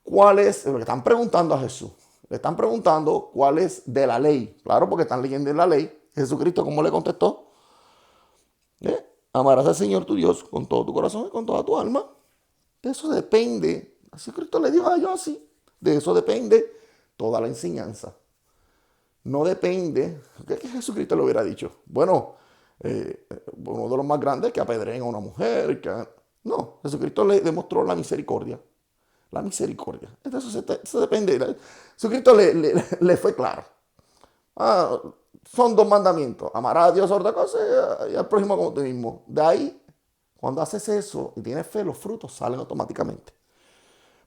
A: cuál es, lo que están preguntando a Jesús. Le están preguntando cuál es de la ley. Claro, porque están leyendo en la ley. Jesucristo, ¿cómo le contestó? Amarás al Señor tu Dios con todo tu corazón y con toda tu alma. De eso depende. Así Cristo le dijo a ellos así. De eso depende toda la enseñanza. No depende. ¿Qué Jesucristo le hubiera dicho? Bueno, uno de los más grandes es que apedreen a una mujer. No, Jesucristo le demostró la misericordia. La misericordia. Entonces, eso depende. Jesucristo le fue claro. Son dos mandamientos. Amarás a Dios sobre otra cosa y al prójimo como tú mismo. De ahí, cuando haces eso y tienes fe, los frutos salen automáticamente.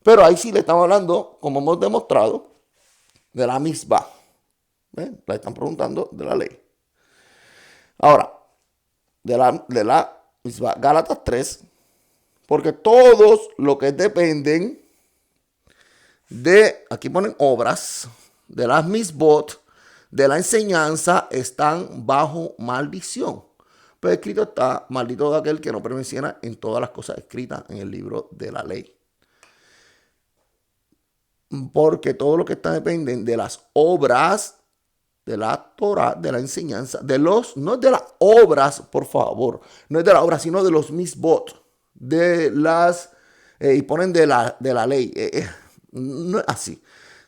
A: Pero ahí sí le estamos hablando, como hemos demostrado, de la misma. Le están preguntando de la ley. Ahora, de la misma. Gálatas 3. Porque todos los que dependen aquí ponen obras, de las misbot, de la enseñanza, están bajo maldición. Pues escrito está, maldito de aquel que no permaneciera en todas las cosas escritas en el libro de la ley. Porque todo lo que está dependen de las obras de la Torah, de la enseñanza, no es de las obras, por favor, no es de la obra, sino de los misbot, de las, y ponen de la ley, no es así,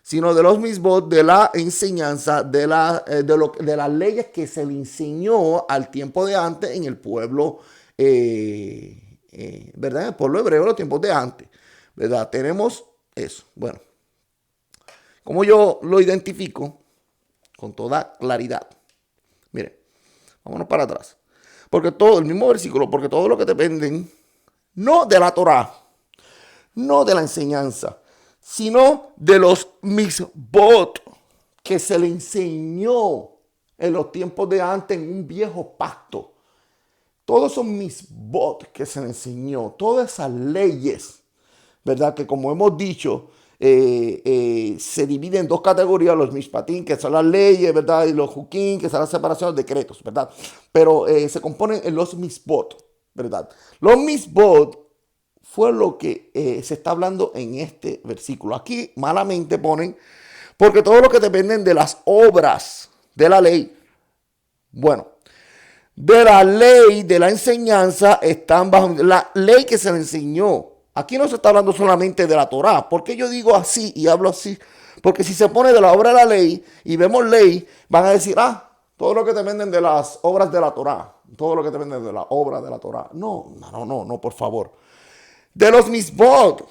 A: sino de los mismos, de la enseñanza, de las leyes que se le enseñó al tiempo de antes en el pueblo, ¿verdad? En el pueblo hebreo, en los tiempos de antes, ¿verdad? Tenemos eso. Bueno, como yo lo identifico con toda claridad. Miren, vámonos para atrás. Porque todo, el mismo versículo, porque todo lo que dependen, no de la Torah, no de la enseñanza, sino de los misbot que se le enseñó en los tiempos de antes en un viejo pacto. Todos son misbot que se le enseñó, todas esas leyes, ¿verdad? Que como hemos dicho, se dividen en dos categorías: los mishpatim, que son las leyes, ¿verdad? Y los hukim, que son las separaciones, los decretos, ¿verdad? Pero se componen en los misbot, ¿verdad? Los misbot fue lo que se está hablando en este versículo. Aquí malamente ponen, porque todo lo que dependen de las obras de la ley, bueno, de la ley, de la enseñanza, están bajo la ley que se le enseñó. Aquí no se está hablando solamente de la Torá. ¿Por qué yo digo así y hablo así? Porque si se pone de la obra de la ley y vemos ley, van a decir, todo lo que dependen de las obras de la Torá, todo lo que depende de la obra de la Torá. No, por favor. De los misbot,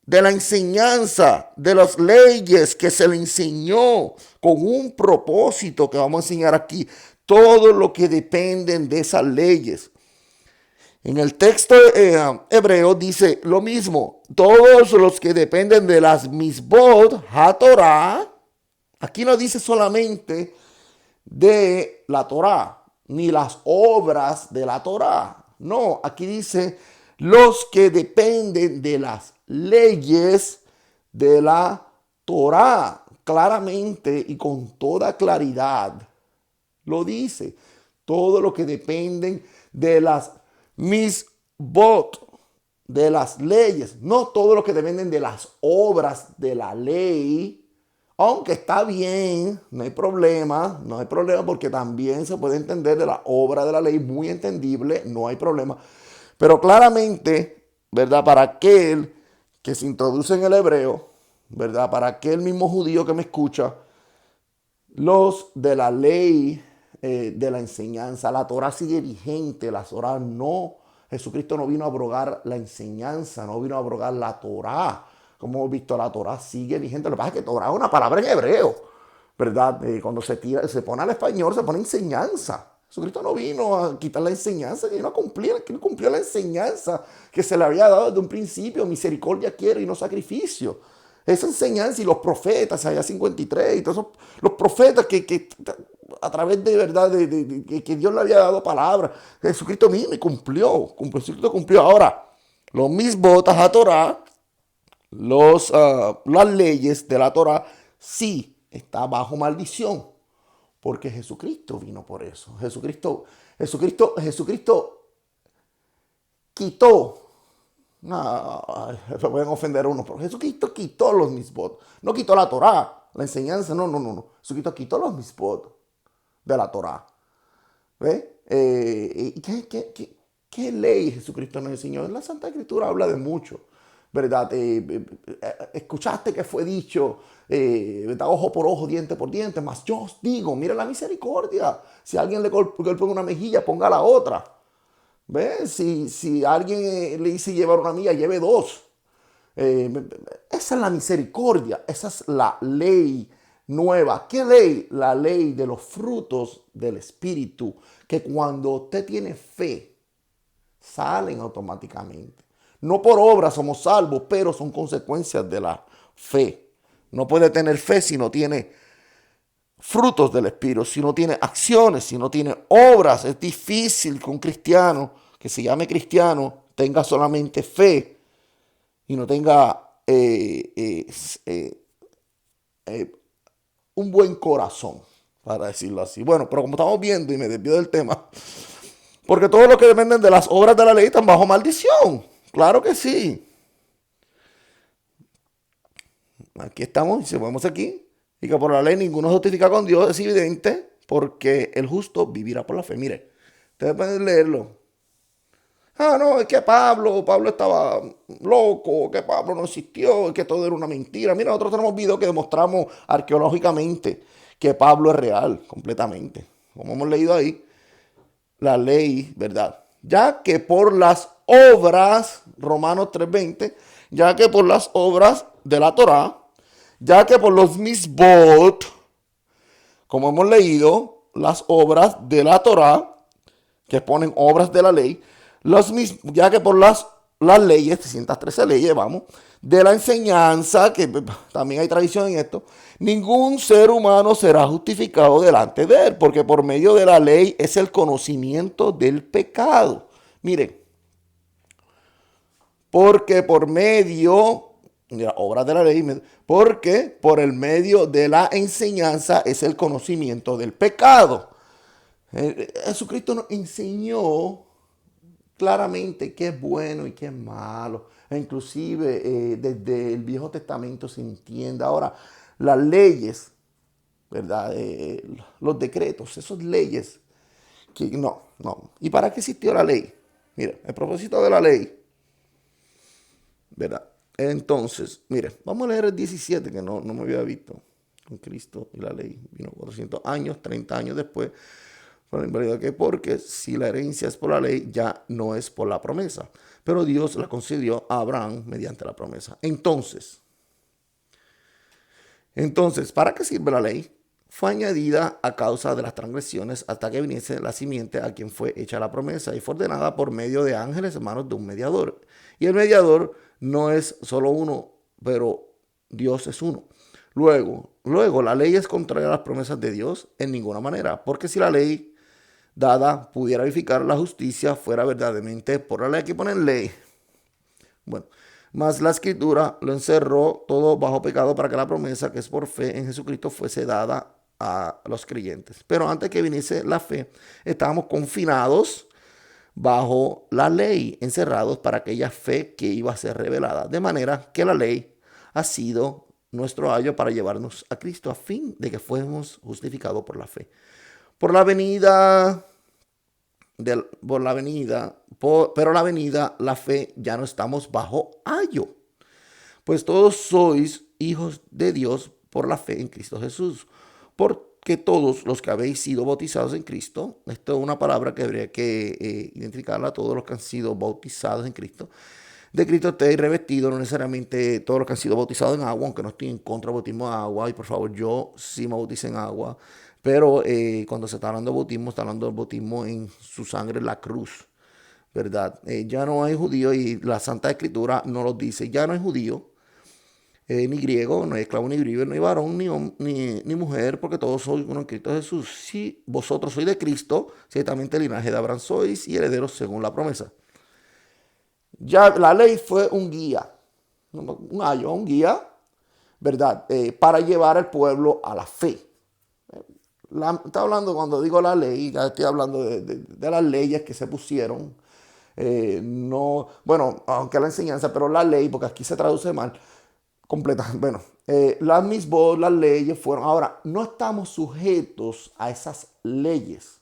A: de la enseñanza, de las leyes que se le enseñó con un propósito que vamos a enseñar aquí. Todo lo que dependen de esas leyes. En el texto hebreo dice lo mismo. Todos los que dependen de las misbot, ha-Torah. Aquí no dice solamente de la Torah, ni las obras de la Torah. No, aquí dice los que dependen de las leyes de la Torah. Claramente y con toda claridad lo dice. Todo lo que dependen de las misbot, de las leyes. No todo lo que dependen de las obras de la ley. Aunque está bien, no hay problema porque también se puede entender de la obra de la ley, muy entendible, no hay problema. Pero claramente, ¿verdad? Para aquel que se introduce en el hebreo, ¿verdad? Para aquel mismo judío que me escucha, los de la ley, de la enseñanza, la Torah sigue vigente, la Torah no, Jesucristo no vino a abrogar la enseñanza, no vino a abrogar la Torah. Como hemos visto, la Torah sigue vigente. Lo que pasa es que Torah es una palabra en hebreo, ¿verdad? Cuando se pone al español, se pone enseñanza. Jesucristo no vino a quitar la enseñanza, vino a cumplir, que cumplió la enseñanza que se le había dado desde un principio. Misericordia quiero y no sacrificio. Esa enseñanza y los profetas, allá 53, y todos esos, los profetas que a través de verdad que Dios le había dado palabra. Jesucristo mismo y Jesucristo cumplió. Ahora, los misbot, a Torah, las leyes de la Torah, sí, está bajo maldición. Porque Jesucristo vino por eso. Jesucristo quitó. No, se pueden ofender a uno, pero Jesucristo quitó los misbot. No quitó la Torah, la enseñanza, no. Jesucristo quitó los misbot de la Torah. ¿Ve? ¿Qué ley Jesucristo nos enseñó? En la Santa Escritura habla de mucho, ¿verdad? Escuchaste que fue dicho, ¿verdad? Ojo por ojo, diente por diente, mas yo os digo, mire la misericordia. Si a alguien le golpea una mejilla, ponga la otra. ¿Ve? Si alguien le dice llevar una milla, lleve dos. Eh, Esa es la misericordia, esa es la ley nueva. ¿Qué ley? La ley de los frutos del Espíritu, que cuando usted tiene fe, salen automáticamente. No por obra somos salvos, pero son consecuencias de la fe. No puede tener fe si no tiene frutos del Espíritu, si no tiene acciones, si no tiene obras. Es difícil que un cristiano que se llame cristiano tenga solamente fe y no tenga un buen corazón, para decirlo así. Bueno, pero como estamos viendo, y me desvío del tema, porque todos los que dependen de las obras de la ley están bajo maldición. Claro que sí. Aquí estamos, y si vemos aquí, y que por la ley ninguno se justifica con Dios, es evidente, porque el justo vivirá por la fe. Mire, ustedes pueden leerlo. Ah, no, es que Pablo estaba loco, que Pablo no existió, que todo era una mentira. Mira, nosotros tenemos videos que demostramos arqueológicamente que Pablo es real, completamente. Como hemos leído ahí, la ley, ¿verdad? Ya que por las obras, Romanos 3:20, ya que por las obras de la Torá, ya que por los misbot, como hemos leído, las obras de la Torá, que ponen obras de la ley, ya que por las leyes, 313 leyes, vamos, de la enseñanza, que también hay tradición en esto, ningún ser humano será justificado delante de él, porque por medio de la ley es el conocimiento del pecado. Miren, porque por medio de la obra de la ley, porque por el medio de la enseñanza es el conocimiento del pecado. Jesucristo nos enseñó claramente qué es bueno y qué es malo. E inclusive desde el Viejo Testamento se entiende. Ahora, las leyes, ¿verdad? Los decretos, esas leyes, que no. ¿Y para qué existió la ley? Mira, el propósito de la ley, ¿verdad? Entonces, mire, vamos a leer el 17, que no me había visto. Con Cristo y la ley vino 400 años, 30 años después. Porque si la herencia es por la ley, ya no es por la promesa. Pero Dios la concedió a Abraham mediante la promesa. Entonces, ¿para qué sirve la ley? Fue añadida a causa de las transgresiones hasta que viniese la simiente a quien fue hecha la promesa y fue ordenada por medio de ángeles en manos de un mediador. Y el mediador no es solo uno, pero Dios es uno. Luego, la ley es contraria a las promesas de Dios en ninguna manera, porque si la ley dada pudiera verificar la justicia fuera verdaderamente por la ley. Aquí ponen ley. Bueno, más la escritura lo encerró todo bajo pecado para que la promesa que es por fe en Jesucristo fuese dada a los creyentes. Pero antes que viniese la fe, estábamos confinados bajo la ley, encerrados para aquella fe que iba a ser revelada. De manera que la ley ha sido nuestro ayo para llevarnos a Cristo a fin de que fuésemos justificados por la fe. Por la venida, pero la venida, la fe, ya no estamos bajo ayo. Pues todos sois hijos de Dios por la fe en Cristo Jesús. Porque todos los que habéis sido bautizados en Cristo, esto es una palabra que habría que identificarla, todos los que han sido bautizados en Cristo, de Cristo estéis revestidos, no necesariamente todos los que han sido bautizados en agua, aunque no estoy en contra del bautismo de agua, y por favor yo sí me bauticé en agua, pero cuando se está hablando de bautismo, está hablando del bautismo en su sangre en la cruz, ¿verdad? Ya no hay judío y la Santa Escritura no lo dice, ya no hay judío, ni griego, no hay esclavo ni libre, no hay varón ni mujer, porque todos sois uno en Cristo Jesús. Si vosotros sois de Cristo, ciertamente el linaje de Abraham sois y herederos según la promesa. Ya la ley fue un guía, un guía, ¿verdad? Para llevar al pueblo a la fe. Está hablando, cuando digo la ley, ya estoy hablando de las leyes que se pusieron. No, bueno, aunque la enseñanza, pero la ley, porque aquí se traduce mal, completa. Bueno, las mismas, las leyes fueron. Ahora, no estamos sujetos a esas leyes.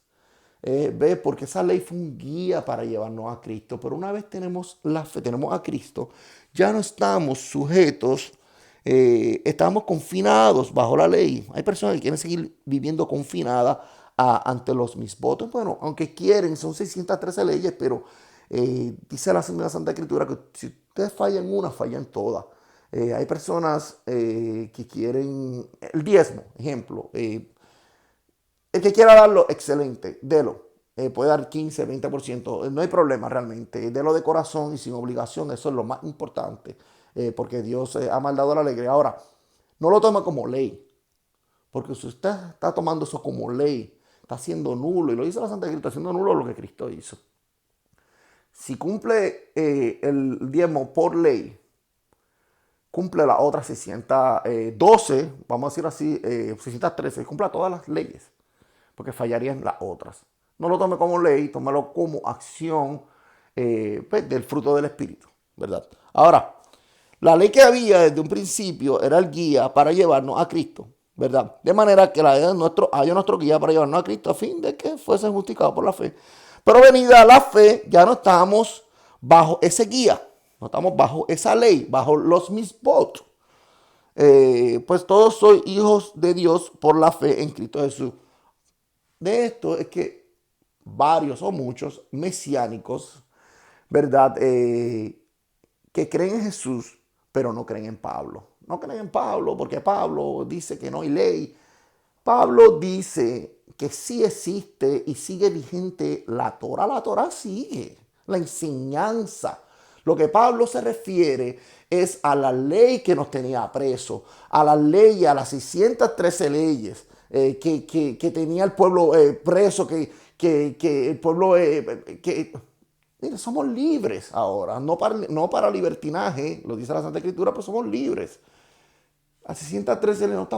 A: ¿Ve? Porque esa ley fue un guía para llevarnos a Cristo. Pero una vez tenemos la fe, tenemos a Cristo, ya no estamos sujetos, estamos confinados bajo la ley. Hay personas que quieren seguir viviendo confinadas ante los misvotos. Bueno, aunque quieren, son 613 leyes, pero dice la Santa Escritura que si ustedes fallan una, fallan todas. Hay personas que quieren el diezmo, ejemplo. El que quiera darlo, excelente, delo. Puede dar 15, 20%, no hay problema realmente. Delo de corazón y sin obligación, eso es lo más importante, porque Dios ha maldado la alegría. Ahora, no lo toma como ley, porque si usted está tomando eso como ley, está haciendo nulo, y lo dice la Santa Escritura, está haciendo nulo lo que Cristo hizo. Si cumple el diezmo por ley, cumple las otras 612, vamos a decir así, 613, cumple todas las leyes, porque fallarían las otras. No lo tome como ley, tómalo como acción, pues, del fruto del Espíritu, ¿verdad? Ahora, la ley que había desde un principio era el guía para llevarnos a Cristo, ¿verdad? De manera que la ley haya nuestro guía para llevarnos a Cristo a fin de que fuesen justificados por la fe. Pero venida la fe, ya no estamos bajo ese guía, no estamos bajo esa ley, bajo los misbot. Pues todos sois hijos de Dios por la fe en Cristo Jesús. De esto es que varios o muchos mesiánicos, ¿verdad? Que creen en Jesús, pero no creen en Pablo. No creen en Pablo porque Pablo dice que no hay ley. Pablo dice que sí existe y sigue vigente la Torah. La Torah sigue, la enseñanza. Lo que Pablo se refiere es a la ley que nos tenía presos, a la ley, a las 613 leyes que tenía el pueblo preso, que el pueblo, mire, somos libres ahora, no para libertinaje, lo dice la Santa Escritura, pero somos libres. A 613 no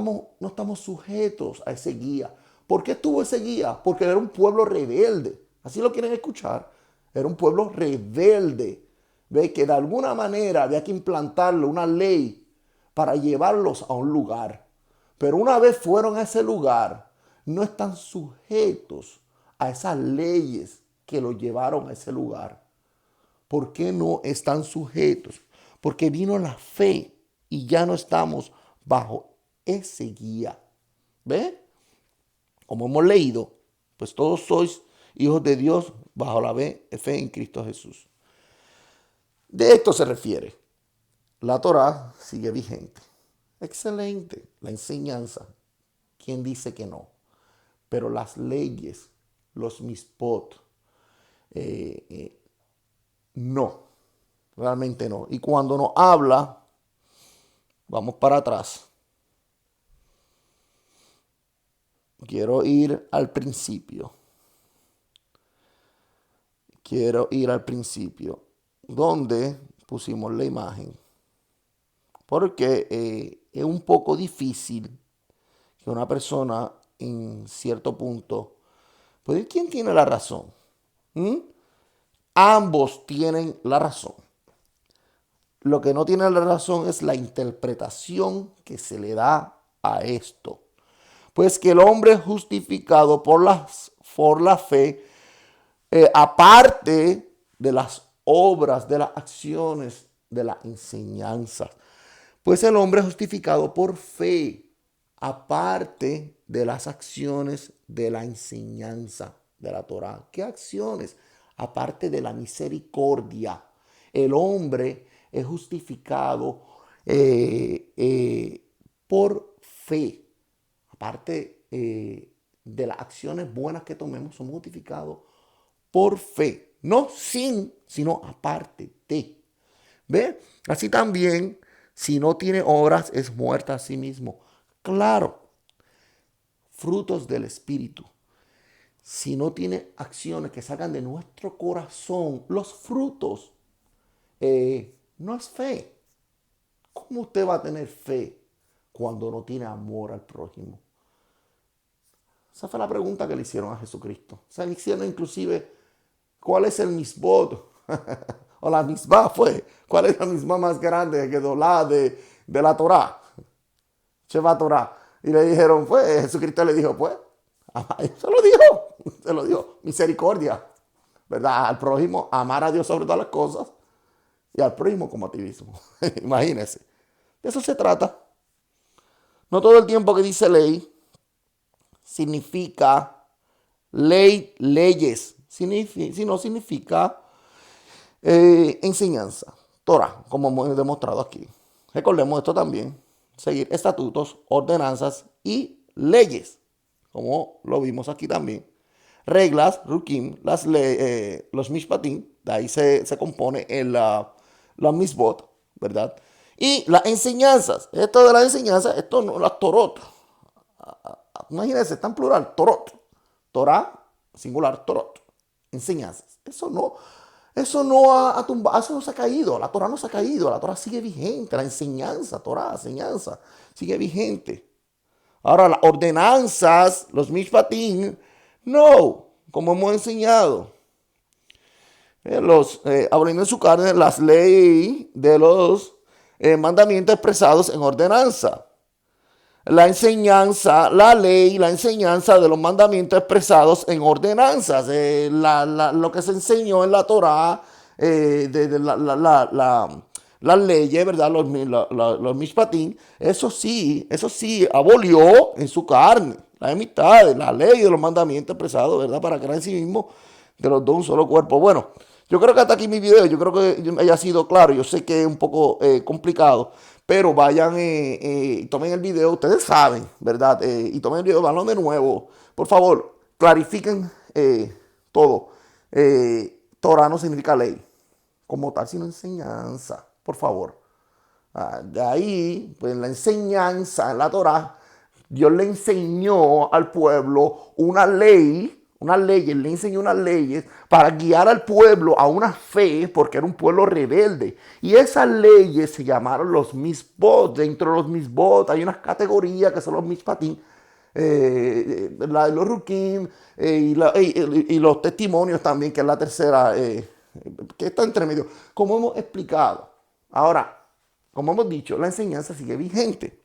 A: estamos sujetos a ese guía. ¿Por qué estuvo ese guía? Porque era un pueblo rebelde. Así lo quieren escuchar. Era un pueblo rebelde. ¿Ve? Que de alguna manera había que implantarle una ley para llevarlos a un lugar. Pero una vez fueron a ese lugar, no están sujetos a esas leyes que los llevaron a ese lugar. ¿Por qué no están sujetos? Porque vino la fe y ya no estamos bajo ese guía. ¿Ve? Como hemos leído, pues todos sois hijos de Dios bajo la fe en Cristo Jesús. De esto se refiere. La Torá sigue vigente. Excelente. La enseñanza. ¿Quién dice que no? Pero las leyes, los mispot, no. Realmente no. Y cuando nos habla, vamos para atrás. Quiero ir al principio. Quiero ir al principio, donde pusimos la imagen. Porque es un poco difícil que una persona en cierto punto, pues ¿quién tiene la razón? ¿Mm? Ambos tienen la razón. Lo que no tiene la razón es la interpretación que se le da a esto. Pues que el hombre es justificado por la fe, aparte de las obras, de las acciones, de la enseñanza. Pues el hombre es justificado por fe, aparte de las acciones de la enseñanza de la Torá. ¿Qué acciones? Aparte de la misericordia. El hombre es justificado por fe. Aparte de las acciones buenas que tomemos, somos justificados por fe. No sin, sino aparte de. ¿Ve? Así también Si no tiene obras, es muerta a sí mismo. Claro, frutos del Espíritu. Si no tiene acciones que salgan de nuestro corazón, los frutos, no es fe. ¿Cómo usted va a tener fe cuando no tiene amor al prójimo? Esa fue la pregunta que le hicieron a Jesucristo. O sea, le hicieron inclusive, ¿cuál es el misbod? O la misma fue. ¿Cuál es la misma más grande que de la Torá? Sheva Torá. Y le dijeron, pues, Jesucristo le dijo, pues, se lo dijo, misericordia, ¿verdad? Al prójimo, amar a Dios sobre todas las cosas y al prójimo como a ti mismo. Imagínense. De eso se trata. No todo el tiempo que dice ley significa leyes, sino significa enseñanza, Torah, como hemos demostrado aquí. Recordemos esto también, seguir estatutos, ordenanzas y leyes, como lo vimos aquí también. Reglas, rukim, los mishpatim, de ahí se compone la misbot, ¿verdad? Y las enseñanzas, esto de las enseñanzas, esto no, las torot, imagínense, está en plural, torot, Torah, singular, torot, enseñanzas. Eso no ha tumbado, eso no se ha caído, la Torah no se ha caído, la Torah sigue vigente, la enseñanza, Torah, enseñanza, sigue vigente. Ahora, las ordenanzas, los mishpatim, no, como hemos enseñado. Abriendo en su carne las leyes de los mandamientos expresados en ordenanza. La enseñanza, la ley, la enseñanza de los mandamientos expresados en ordenanzas. Lo que se enseñó en la Torá, las leyes, ¿verdad? Los mishpatim, eso sí, abolió en su carne la enemistad, la ley de los mandamientos expresados, ¿verdad? Para crear en sí mismo de los dos un solo cuerpo. Bueno, yo creo que hasta aquí mi video, yo creo que haya sido claro, yo sé que es un poco complicado, pero vayan y tomen el video, ustedes saben, ¿verdad? Y tomen el video, vanlo de nuevo. Por favor, clarifiquen todo. Torah no significa ley, como tal, sino enseñanza, por favor. De ahí, pues la enseñanza, en la Torah, Dios le enseñó al pueblo unas leyes, le enseñó unas leyes para guiar al pueblo a una fe, porque era un pueblo rebelde. Y esas leyes se llamaron los misbot. Dentro de los misbot hay unas categorías que son los mishpatim, los rukim y los testimonios también, que es la tercera, que está entre medio. Como hemos explicado. Ahora, como hemos dicho, la enseñanza sigue vigente.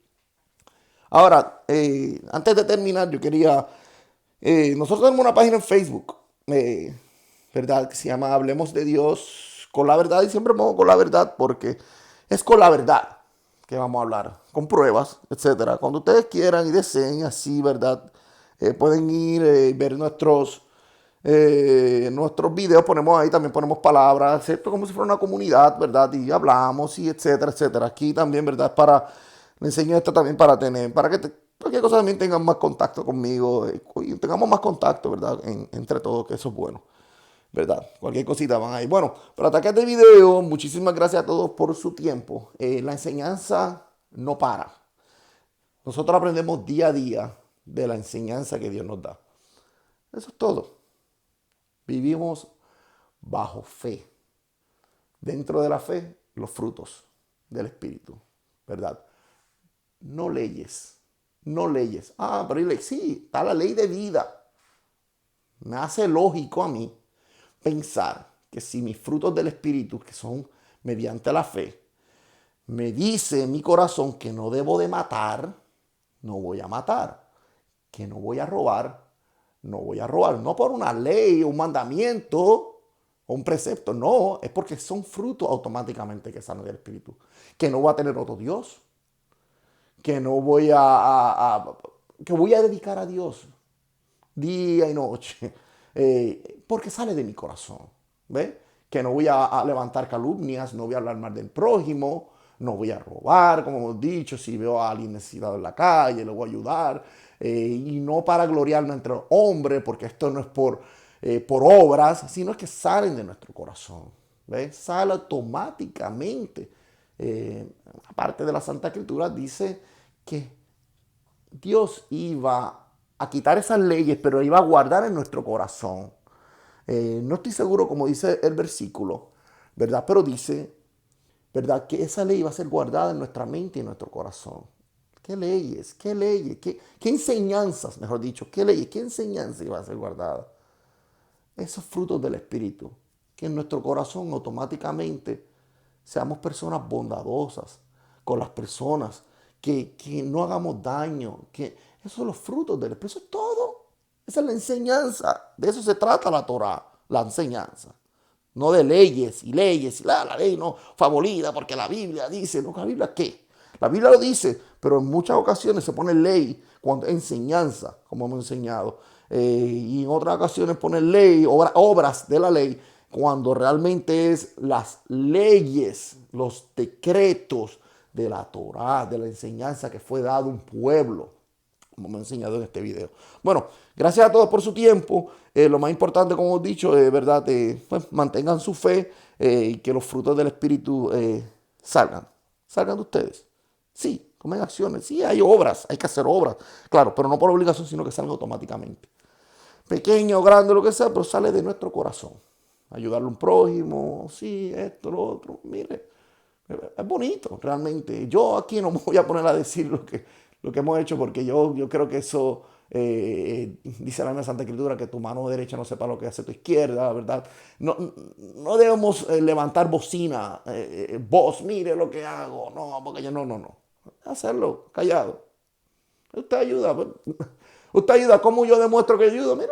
A: Ahora, antes de terminar, yo quería... nosotros tenemos una página en Facebook, ¿verdad? Que se llama Hablemos de Dios con la verdad. Y siempre pongo con la verdad porque es con la verdad que vamos a hablar, con pruebas, etcétera. Cuando ustedes quieran y deseen, así, ¿verdad? Pueden ir y ver nuestros videos, ponemos ahí, también ponemos palabras, ¿cierto? Como si fuera una comunidad, ¿verdad? Y hablamos y etcétera, etcétera. Aquí también, ¿verdad? Le enseño esto también para que cualquier cosa también tengan más contacto conmigo y tengamos más contacto, ¿verdad? Entre todos, que eso es bueno, ¿verdad? Cualquier cosita van ahí. Bueno, para atacar este video, muchísimas gracias a todos por su tiempo. La enseñanza no para. Nosotros aprendemos día a día de la enseñanza que Dios nos da. Eso es todo. Vivimos bajo fe. Dentro de la fe, los frutos del Espíritu, ¿verdad? No leyes. No leyes. Ah, pero sí, está la ley de vida. Me hace lógico a mí pensar que si mis frutos del Espíritu, que son mediante la fe, me dice en mi corazón que no debo de matar, no voy a matar. Que no voy a robar, no voy a robar. No por una ley, un mandamiento o un precepto. No, es porque son frutos automáticamente que salen del Espíritu. Que no voy a tener otro Dios. Que no voy que voy a dedicar a Dios día y noche. Porque sale de mi corazón. ¿Ve? Que no voy a levantar calumnias, no voy a hablar mal del prójimo, no voy a robar, como hemos dicho, si veo a alguien necesitado en la calle, le voy a ayudar. Y no para gloriarme entre los hombres, porque esto no es por obras, sino es que salen de nuestro corazón. ¿Ves? Sale automáticamente. aparte de la Santa Escritura, dice que Dios iba a quitar esas leyes, pero iba a guardar en nuestro corazón. No estoy seguro como dice el versículo, ¿verdad? Pero dice, ¿verdad? Que esa ley va a ser guardada en nuestra mente y en nuestro corazón. ¿Qué leyes? ¿Qué leyes? ¿Qué enseñanzas, mejor dicho? ¿Qué leyes? ¿Qué enseñanzas iba a ser guardada? Esos frutos del Espíritu. Que en nuestro corazón automáticamente seamos personas bondadosas con las personas. Que no hagamos daño. Que esos son los frutos del Espíritu. Eso es todo. Esa es la enseñanza. De eso se trata la Torah, la enseñanza. No de leyes y leyes, y la ley no fue abolida porque la Biblia dice, no, ¿la Biblia qué? La Biblia lo dice, pero en muchas ocasiones se pone ley cuando enseñanza, como hemos enseñado. Y en otras ocasiones pone ley, obras de la ley, cuando realmente es las leyes, los decretos de la Torá, de la enseñanza que fue dado a un pueblo, como me he enseñado en este video. Bueno, gracias a todos por su tiempo. Lo más importante, como he dicho, es verdad, pues, mantengan su fe y que los frutos del Espíritu salgan de ustedes. Sí, tomen acciones. Sí, hay obras, hay que hacer obras, claro, pero no por obligación, sino que salgan automáticamente. Pequeño, grande, lo que sea, pero sale de nuestro corazón. Ayudarle a un prójimo, sí, esto, lo otro. Mire, es bonito, realmente. Yo aquí no me voy a poner a decir lo que hemos hecho porque yo creo que eso dice la misma Santa Escritura, que tu mano derecha no sepa lo que hace tu izquierda, ¿verdad? No, no debemos levantar bocina, voz, mire lo que hago, no, porque yo no. Hacerlo callado. Usted ayuda, pues. Usted ayuda. ¿Cómo yo demuestro que ayudo? Mire,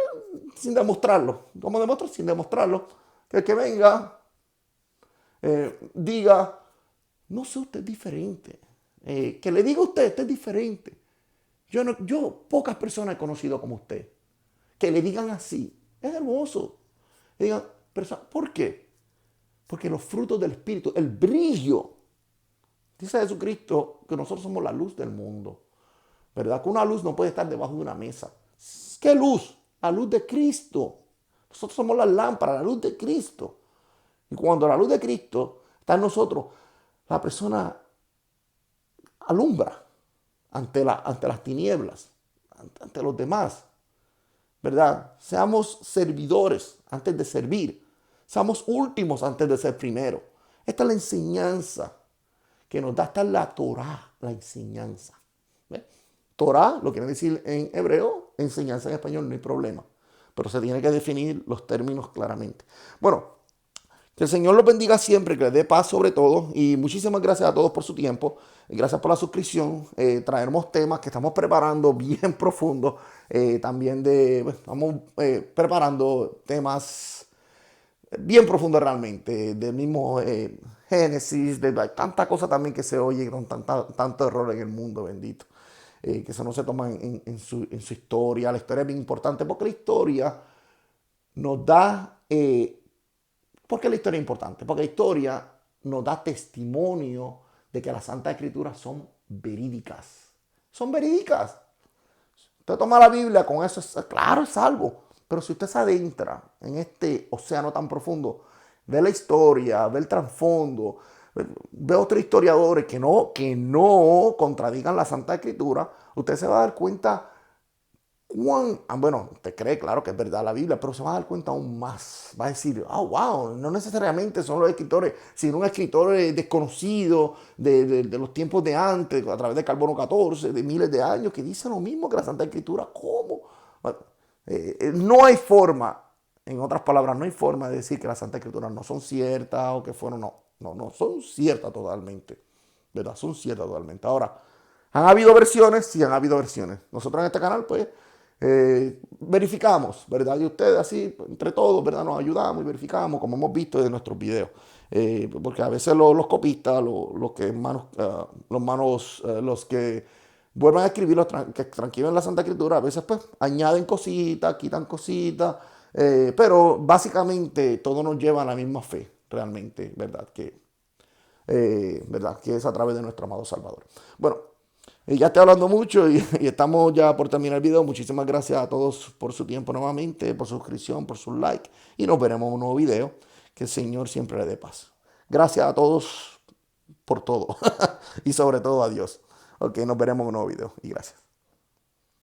A: sin demostrarlo. ¿Cómo demuestro? Sin demostrarlo. Que el que venga, diga, no sé, usted es diferente. Que le diga a usted es diferente. Yo pocas personas he conocido como usted. Que le digan así. Es hermoso. Le digan, ¿por qué? Porque los frutos del Espíritu, el brillo. Dice Jesucristo que nosotros somos la luz del mundo. ¿Verdad? Que una luz no puede estar debajo de una mesa. ¿Qué luz? La luz de Cristo. Nosotros somos la lámpara, la luz de Cristo. Y cuando la luz de Cristo está en nosotros, la persona alumbra ante las tinieblas, ante los demás, ¿verdad? Seamos servidores antes de servir. Seamos últimos antes de ser primero. Esta es la enseñanza que nos da, esta es la Torah, la enseñanza. ¿Ve? Torah, lo quiere decir en hebreo, enseñanza en español, no hay problema. Pero se tiene que definir los términos claramente. Bueno, que el Señor los bendiga siempre, que les dé paz sobre todo. Y muchísimas gracias a todos por su tiempo. Gracias por la suscripción. Traeremos temas que estamos preparando bien profundos. También estamos preparando temas bien profundos realmente. Del mismo Génesis. Hay tanta cosa también que se oye con tanto error en el mundo, bendito. Que eso no se toma en su historia. La historia es bien importante porque la historia nos da... ¿Por qué la historia es importante? Porque la historia nos da testimonio de que las Santas Escrituras son verídicas. Son verídicas. Usted toma la Biblia, con eso claro, es algo. Pero si usted se adentra en este océano tan profundo, ve la historia, ve el trasfondo, ve otros historiadores que no contradigan la Santa Escritura, usted se va a dar cuenta bueno, usted cree, claro que es verdad la Biblia, pero se va a dar cuenta aún más. Va a decir, wow, no necesariamente son los escritores, sino un escritor desconocido de los tiempos de antes, a través de Carbono 14, de miles de años, que dice lo mismo que la Santa Escritura. ¿Cómo? Bueno, no hay forma, en otras palabras, no hay forma de decir que las Santas Escrituras no son ciertas o que fueron, no, son ciertas totalmente, ¿verdad? Son ciertas totalmente. Ahora, ¿han habido versiones? Sí, han habido versiones. Nosotros en este canal, pues, verificamos, ¿verdad? Y ustedes así, entre todos, ¿verdad? Nos ayudamos y verificamos, como hemos visto en nuestros videos. Porque a veces los copistas, los que vuelvan a escribir, que transcriben la Santa Escritura, a veces pues añaden cositas, quitan cositas, pero básicamente todo nos lleva a la misma fe, realmente, ¿verdad? ¿Verdad? Que es a través de nuestro amado Salvador. Bueno, ya estoy hablando mucho y estamos ya por terminar el video. Muchísimas gracias a todos por su tiempo nuevamente, por su suscripción, por su like. Y nos veremos en un nuevo video. Que el Señor siempre le dé paz. Gracias a todos. por todo y sobre todo a Dios. Ok, nos veremos en un nuevo video y gracias.